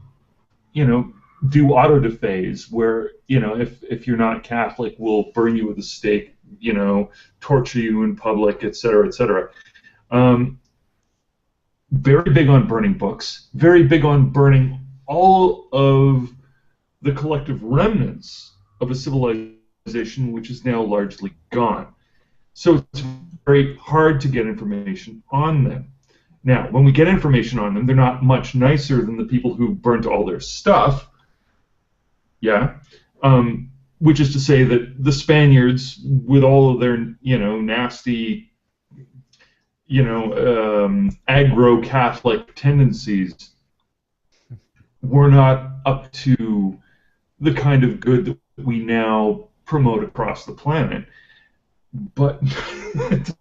do autodafés, where, if you're not Catholic, we'll burn you with a stake, torture you in public, etc., etc. Very big on burning books, very big on burning all of the collective remnants of a civilization which is now largely gone. So it's very hard to get information on them. Now, when we get information on them, they're not much nicer than the people who burnt all their stuff. Yeah. Which is to say that the Spaniards, with all of their, nasty, aggro-Catholic tendencies, were not up to the kind of good that we now promote across the planet. But at the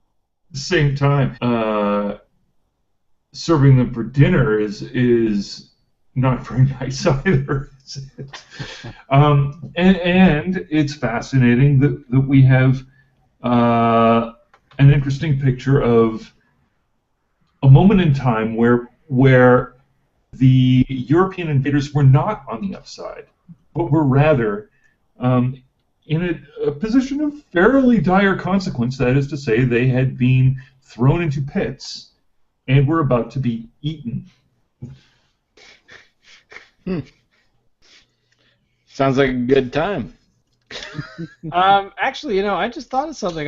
same time, serving them for dinner is not very nice either. And it's fascinating that we have an interesting picture of a moment in time where the European invaders were not on the upside, but were rather in a position of fairly dire consequence. That is to say, they had been thrown into pits and were about to be eaten. Sounds like a good time. Actually, I just thought of something.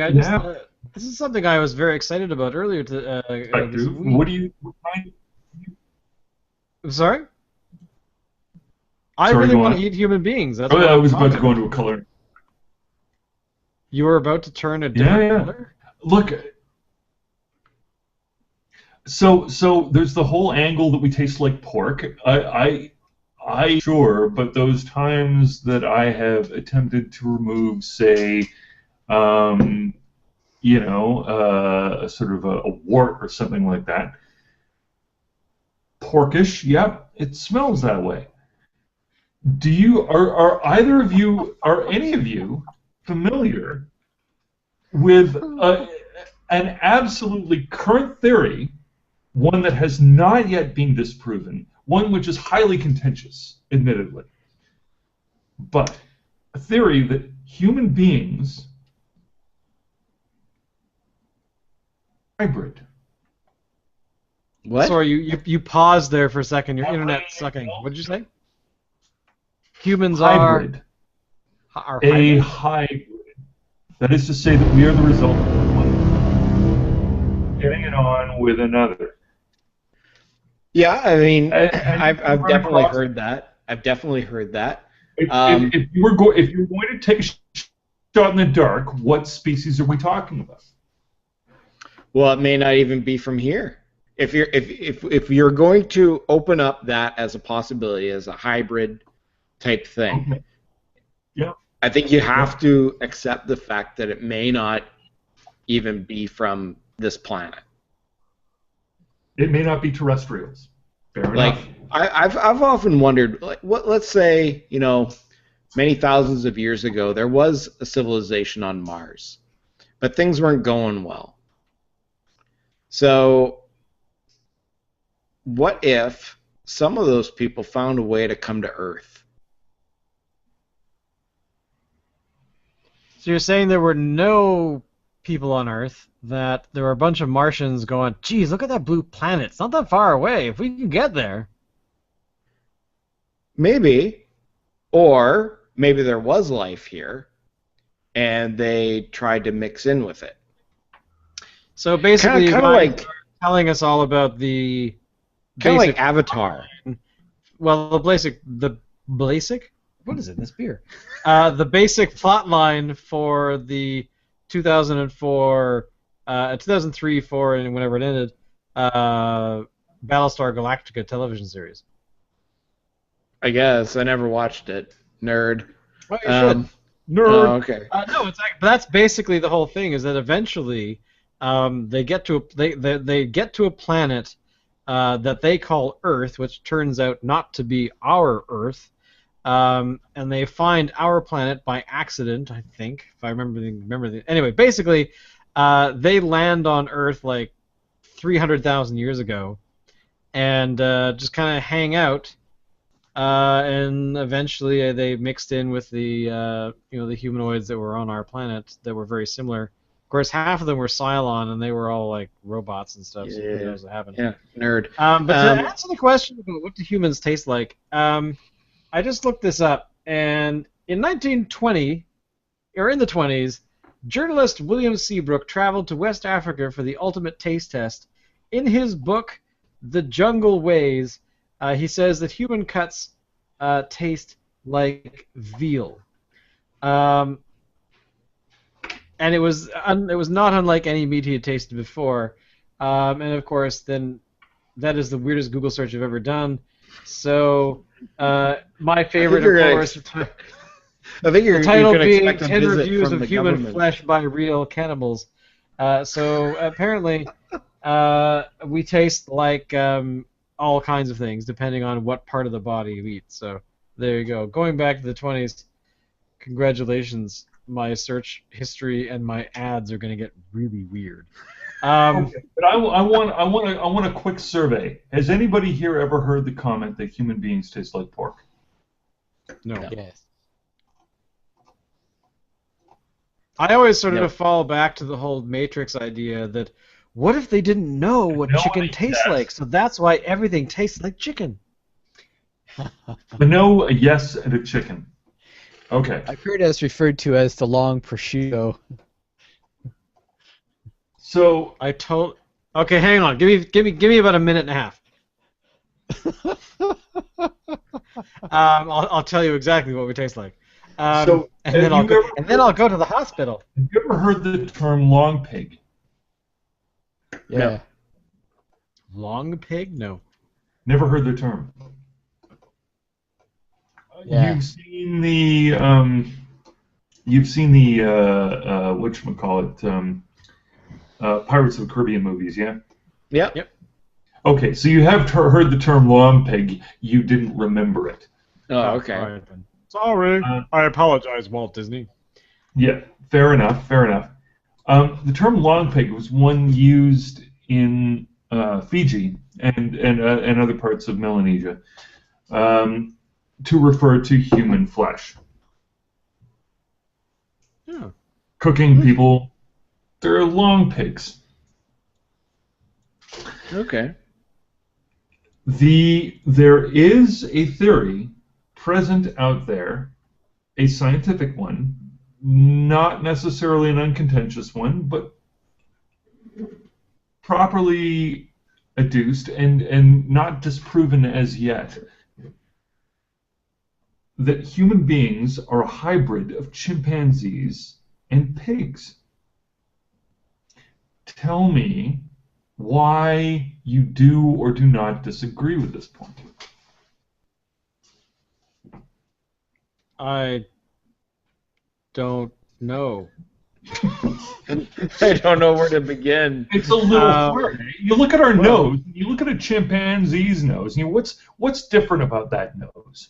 This is something I was very excited about earlier this week. What do you find? Sorry? I really want to eat human beings. That's I was about to go into a color. You were about to turn a different color? Look, so there's the whole angle that we taste like pork. I sure, but those times that I have attempted to remove, say, a sort of a wart or something like that, porkish, yep, it smells that way. Are either of you, are any of you familiar with an absolutely current theory, one that has not yet been disproven, one which is highly contentious, admittedly, but a theory that human beings are hybrid? What? Sorry, you paused there for a second. Your internet's sucking. What did you say? Humans hybrid. are a hybrid. That is to say that we are the result of one getting it on with another. Yeah, I mean, And I've definitely heard that. I've definitely heard that. If you're going to take a shot in the dark, what species are we talking about? Well, it may not even be from here. If you're going to open up that as a possibility, as a hybrid type thing, okay. Yeah. I think you have to accept the fact that it may not even be from this planet. It may not be terrestrials. Fair enough. I've often wondered, let's say, many thousands of years ago, there was a civilization on Mars, but things weren't going well. So, what if some of those people found a way to come to Earth? So you're saying there were no people on Earth, that there were a bunch of Martians going, geez, look at that blue planet. It's not that far away. If we can get there. Maybe. Or maybe there was life here, and they tried to mix in with it. So basically, kind of like telling us all about the kind of like Avatar. Well, the basic. What is it? This beer. The basic plot line for the 2004, 2003, 4, and whenever it ended, Battlestar Galactica television series. I guess I never watched it. Nerd. Well, you should. Nerd. Oh, okay. No, it's like, but that's basically the whole thing. Is that eventually they get to a planet that they call Earth, which turns out not to be our Earth. And they find our planet by accident, I think, if I remember. Anyway, basically, they land on Earth like 300,000 years ago, and just kind of hang out. And eventually, they mixed in with the the humanoids that were on our planet that were very similar. Of course, half of them were Cylon, and they were all like robots and stuff. So who knows what happened? Yeah, nerd. But to answer the question about what do humans taste like, I just looked this up, and in 1920, or in the 20s, journalist William Seabrook traveled to West Africa for the ultimate taste test. In his book, The Jungle Ways, he says that human cuts taste like veal. And it was not unlike any meat he had tasted before. And of course, then that is the weirdest Google search I've ever done. So my favorite, of course, the title being 10 Reviews of Human Flesh by Real Cannibals. So apparently we taste like all kinds of things, depending on what part of the body you eat. So there you go. Going back to the 20s, congratulations. My search history and my ads are going to get really weird. Okay, but I want a quick survey. Has anybody here ever heard the comment that human beings taste like pork? No. Yes. I always sort of fall back to the whole Matrix idea that what if they didn't know what chicken tastes like, so that's why everything tastes like chicken. But no, a yes, and a chicken. Okay. I've heard us referred to as the long prosciutto. So Okay, hang on. Give me about a minute and a half. I'll tell you exactly what we taste like. And then I'll go to the hospital. Have you ever heard the term long pig? Yeah. No. Long pig? No. Never heard the term. Yeah. You've seen the whatchamacallit, Pirates of the Caribbean movies, yeah? Yep. Okay, so you have heard the term long pig, you didn't remember it. Oh, okay. All right, then. Sorry. I apologize, Walt Disney. Yeah, fair enough. The term long pig was one used in Fiji and other parts of Melanesia to refer to human flesh. Yeah. Cooking people, they're long pigs. Okay. There is a theory present out there, a scientific one, not necessarily an uncontentious one, but properly adduced and not disproven as yet, that human beings are a hybrid of chimpanzees and pigs. Tell me why you do or do not disagree with this point. I don't know. I don't know where to begin. It's a little hard. You look at our nose, you look at a chimpanzee's nose, and what's different about that nose?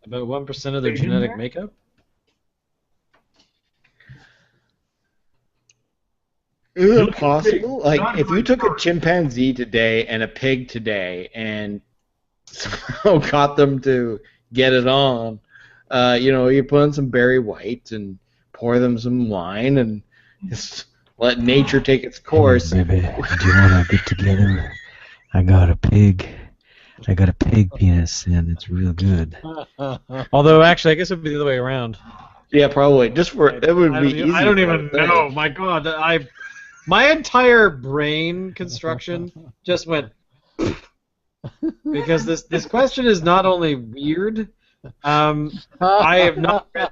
About 1% of their genetic makeup? Is it possible? Like, if you took a chimpanzee today and a pig today and somehow got them to get it on, you put on some Barry White and pour them some wine and just let nature take its course. Hey, baby, do you want to get together? I got a pig penis, and it's real good. Although, actually, I guess it would be the other way around. Yeah, probably. Just for it would be easy. I don't even know. My God, my entire brain construction just went because this question is not only weird. I have not read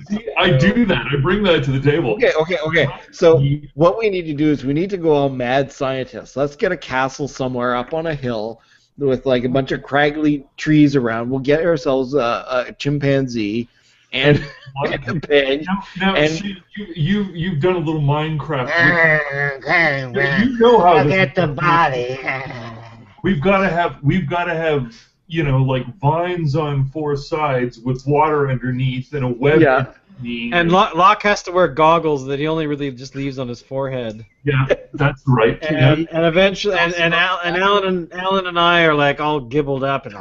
See, I do that. I bring that to the table. Okay. So what we need to do is we need to go all mad scientists. Let's get a castle somewhere up on a hill with like a bunch of craggly trees around. We'll get ourselves a chimpanzee and a pig. Now you've done a little Minecraft. You know how Look at the body. we've got to have like vines on 4 sides with water underneath and a web. Yeah. And Locke has to wear goggles that he only really just leaves on his forehead. Yeah, that's right. And eventually, and Alan and I are like all gibbled up and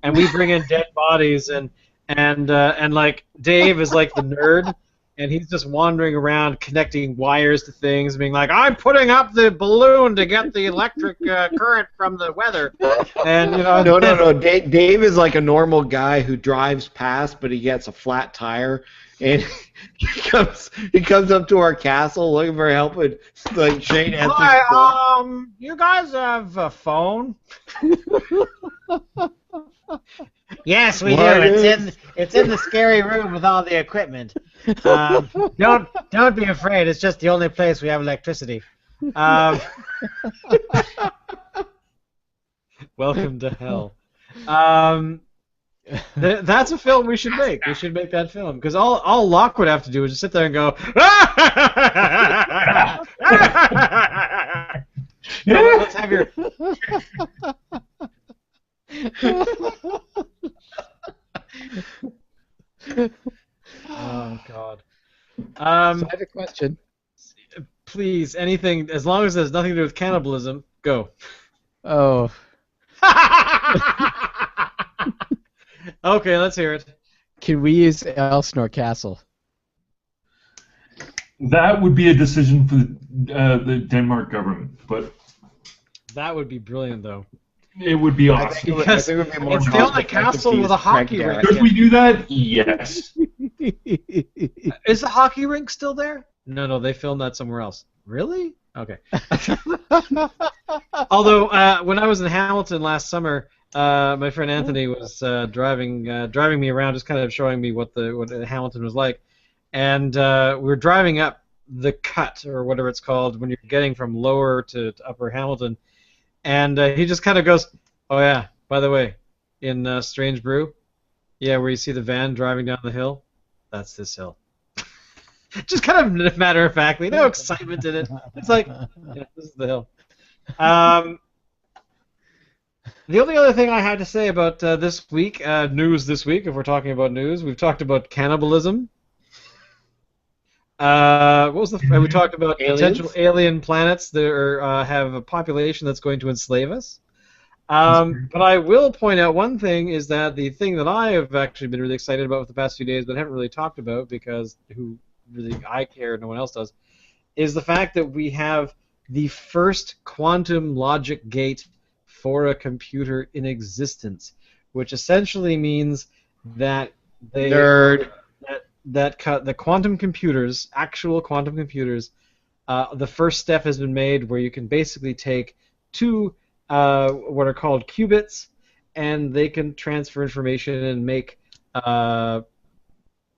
and we bring in dead bodies and like Dave is like the nerd. And he's just wandering around connecting wires to things, being like, I'm putting up the balloon to get the electric current from the weather. And, No. Dave is like a normal guy who drives past, but he gets a flat tire. And he comes up to our castle looking for help. And, like, Shane answers. Hi, you guys have a phone? Yes, we do. It's in the scary room with all the equipment. Don't be afraid. It's just the only place we have electricity. Welcome to hell. That's a film we should make. We should make that film because all Locke would have to do is just sit there and go. Let's have your. Oh God. So I have a question. Please, anything as long as there's nothing to do with cannibalism, go. Oh. Okay, let's hear it. Can we use Elsinore Castle? That would be a decision for the Denmark government, but that would be brilliant, though. It would be awesome. Because it's the only castle with a hockey rink. Could we do that? Yes. Is the hockey rink still there? No, they filmed that somewhere else. Really? Okay. Although, when I was in Hamilton last summer, my friend Anthony was driving me around, just kind of showing me what Hamilton was like, and we were driving up the cut or whatever it's called when you're getting from lower to upper Hamilton, and he just kind of goes, "Oh yeah, by the way, in Strange Brew, yeah, where you see the van driving down the hill, that's this hill." Just kind of matter of factly, no excitement in it. It's like, yeah, this is the hill. The only other thing I had to say about this week, news this week, if we're talking about news, we've talked about cannibalism. What was we talked about potential alien planets that have a population that's going to enslave us. But I will point out one thing is that the thing that I have actually been really excited about for the past few days, but haven't really talked about because I care, no one else does, is the fact that we have the first quantum logic gate for a computer in existence, which essentially means that the quantum computers, actual quantum computers, the first step has been made where you can basically take two what are called qubits, and they can transfer information and make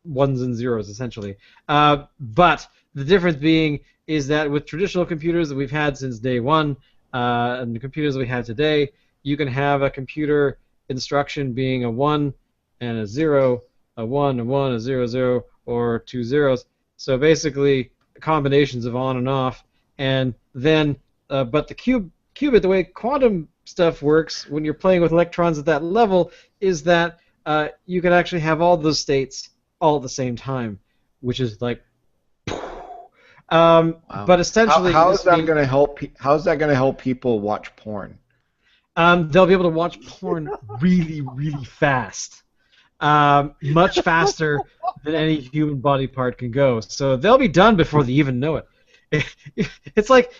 ones and zeros, essentially. But the difference being is that with traditional computers that we've had since day one, and the computers that we have today, you can have a computer instruction being a 1 and a 0, a 1, a 1, a 0, 0, or 2 zeros. So basically, combinations of on and off. And then, but the qubit, the way quantum stuff works when you're playing with electrons at that level, is that you can actually have all those states all at the same time, which is like. Wow. But essentially, how is that going to help? How is that going to help people watch porn? They'll be able to watch porn really, really fast, much faster than any human body part can go. So they'll be done before they even know it. It's like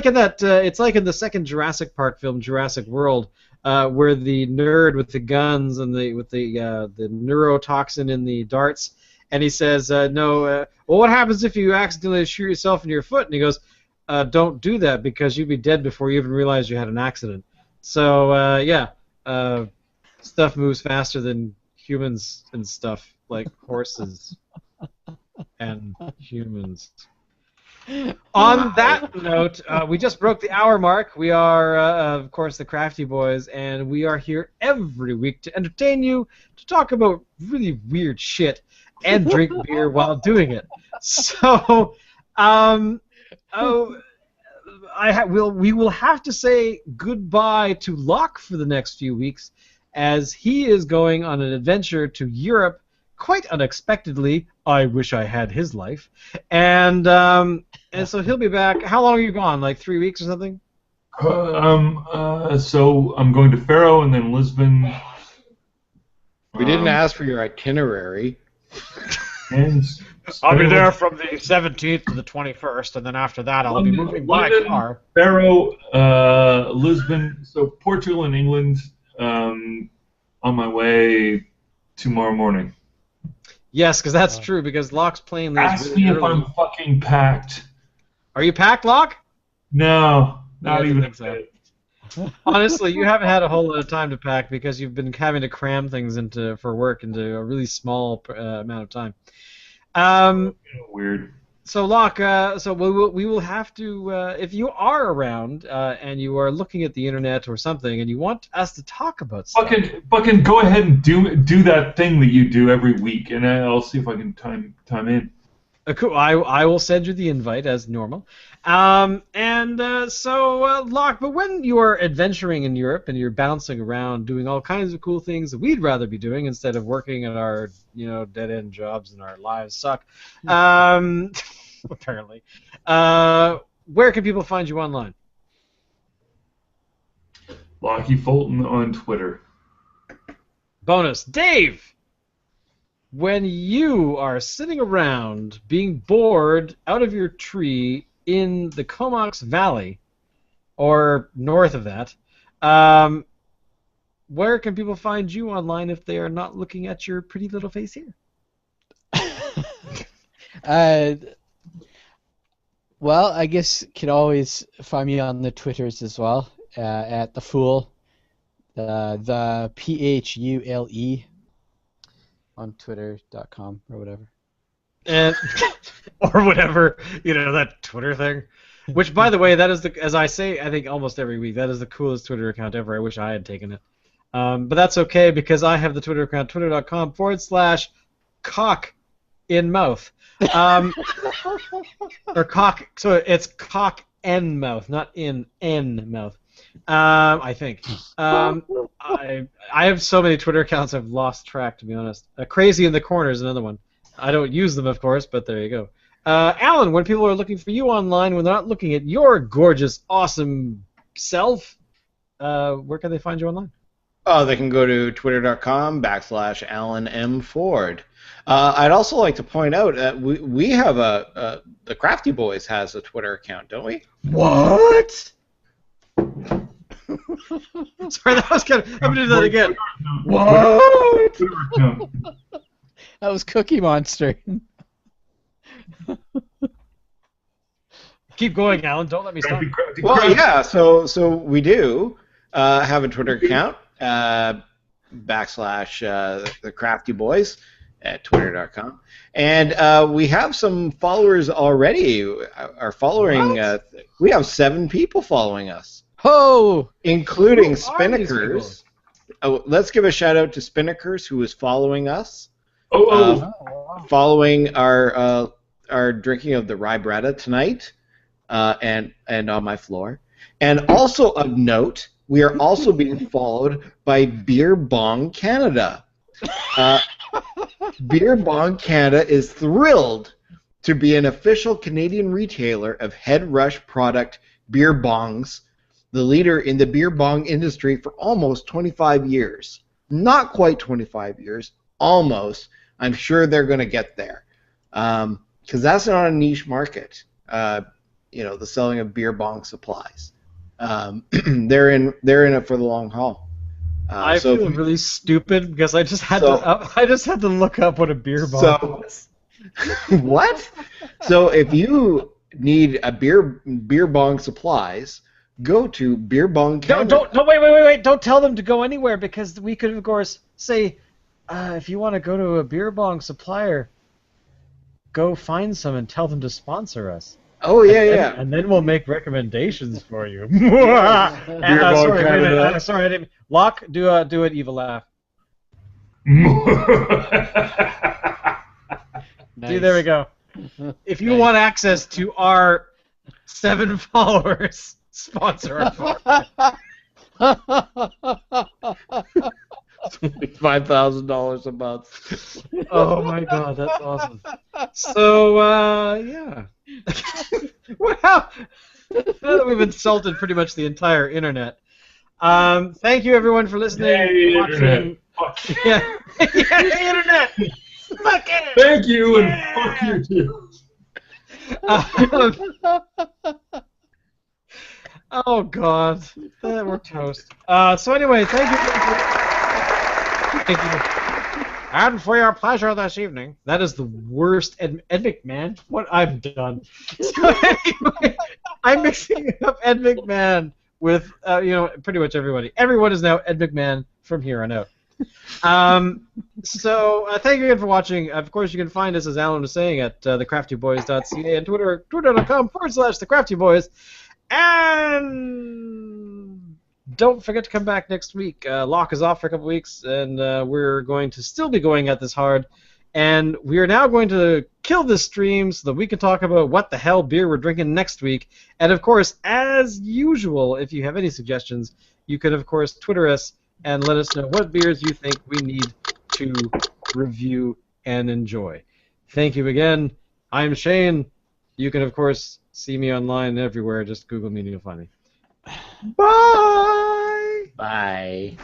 in the second Jurassic Park film, Jurassic World, where the nerd with the guns and the neurotoxin in the darts. And he says, well, what happens if you accidentally shoot yourself in your foot? And he goes, don't do that because you'd be dead before you even realized you had an accident. So, stuff moves faster than humans and stuff, like horses and humans. On that note, we just broke the hour mark. We are, of course, the Crafty Boys, and we are here every week to entertain you, to talk about really weird shit, and drink beer while doing it. So, we will have to say goodbye to Locke for the next few weeks, as he is going on an adventure to Europe quite unexpectedly. I wish I had his life, and so he'll be back. How long are you gone? Like 3 weeks or something? So I'm going to Faro and then Lisbon. We didn't ask for your itinerary. And I'll be there from the 17th to the 21st, and then after that I'll be moving by car. Faro, Lisbon, so Portugal and England on my way tomorrow morning. Yes, because that's true, because Locke's plane leaves Ask really me if early. I'm fucking packed. Are you packed, Locke? No, not I even think so. Honestly, you haven't had a whole lot of time to pack because you've been having to cram things for work into a really small amount of time. Weird. So Locke, we will have to, if you are around and you are looking at the internet or something and you want us to talk about stuff. Fucking go ahead and do that thing that you do every week, and I'll see if I can time in. Cool. I will send you the invite as normal. Locke, but when you are adventuring in Europe and you're bouncing around doing all kinds of cool things that we'd rather be doing instead of working at our dead-end jobs and our lives suck, apparently, where can people find you online? Lockie Fulton on Twitter. Bonus, Dave! When you are sitting around being bored out of your tree in the Comox Valley, or north of that, where can people find you online if they are not looking at your pretty little face here? Well, I guess you can always find me on the Twitters as well, at the Fool, the PHULE. On Twitter.com or whatever. And or whatever, that Twitter thing. Which, by the way, that is as I say, I think almost every week, that is the coolest Twitter account ever. I wish I had taken it. But that's okay because I have the Twitter account, twitter.com/cock in mouth. Or cock, so it's cock N mouth, not in N mouth. I think. I have so many Twitter accounts I've lost track, to be honest. Crazy in the Corner is another one. I don't use them, of course, but there you go. Alan, when people are looking for you online, when they're not looking at your gorgeous, awesome self, where can they find you online? Oh, they can go to twitter.com/Alan M. Ford. I'd also like to point out that we have the Crafty Boys has a Twitter account, don't we? What? Sorry, that was kind of. I'm gonna do that again. What? That was Cookie Monster. Keep going, Alan. Don't let me stop. Well, yeah. So we do have a Twitter account / the Crafty Boys at twitter.com, and we have some followers already. Are following. We have 7 people following us. Ho! Including Spinnakers. Oh, let's give a shout out to Spinnakers, who is following us. Following our drinking of the Rye Bretta tonight, and on my floor. And also of note, we are also being followed by Beer Bong Canada. Beer Bong Canada is thrilled to be an official Canadian retailer of Head Rush product beer bongs, the leader in the beer bong industry for almost 25 years. Not quite 25 years, almost. I'm sure they're going to get there. Because that's not a niche market, the selling of beer bong supplies. They're in it for the long haul. I feel really stupid because I just had to look up what a beer bong was. What? So if you need a beer bong supplies, go to Beer Bong Canada. No, wait. Don't tell them to go anywhere because we could, of course, say, if you want to go to a beer bong supplier, go find some and tell them to sponsor us. Oh, yeah. And then we'll make recommendations for you. Sorry, I didn't. Locke, do an evil laugh. Nice. See, there we go. If you want access to our 7 followers. Sponsor our podcast. $5,000 a month. Oh my god, that's awesome. So, yeah. Wow. Now that we've insulted pretty much the entire internet. Thank you everyone for listening. Hey, watching. internet. Fuck. Yeah. Yeah, internet. Fuck it. Thank you, and fuck you too. Oh god, we're toast. So anyway, thank you. And for your pleasure this evening. That is the worst Ed McMahon. What I've done. So anyway, I'm mixing up Ed McMahon with pretty much everybody. Everyone is now Ed McMahon from here on out. So thank you again for watching. Of course, you can find us, as Alan was saying, at thecraftyboys.ca and twitter.com/thecraftyboys. And don't forget to come back next week. Locke is off for a couple weeks, and we're going to still be going at this hard. And we are now going to kill this stream so that we can talk about what the hell beer we're drinking next week. And of course, as usual, if you have any suggestions, you can of course Twitter us and let us know what beers you think we need to review and enjoy. Thank you again. I'm Shane. You can of course see me online everywhere. Just Google me and you'll find me. Bye! Bye.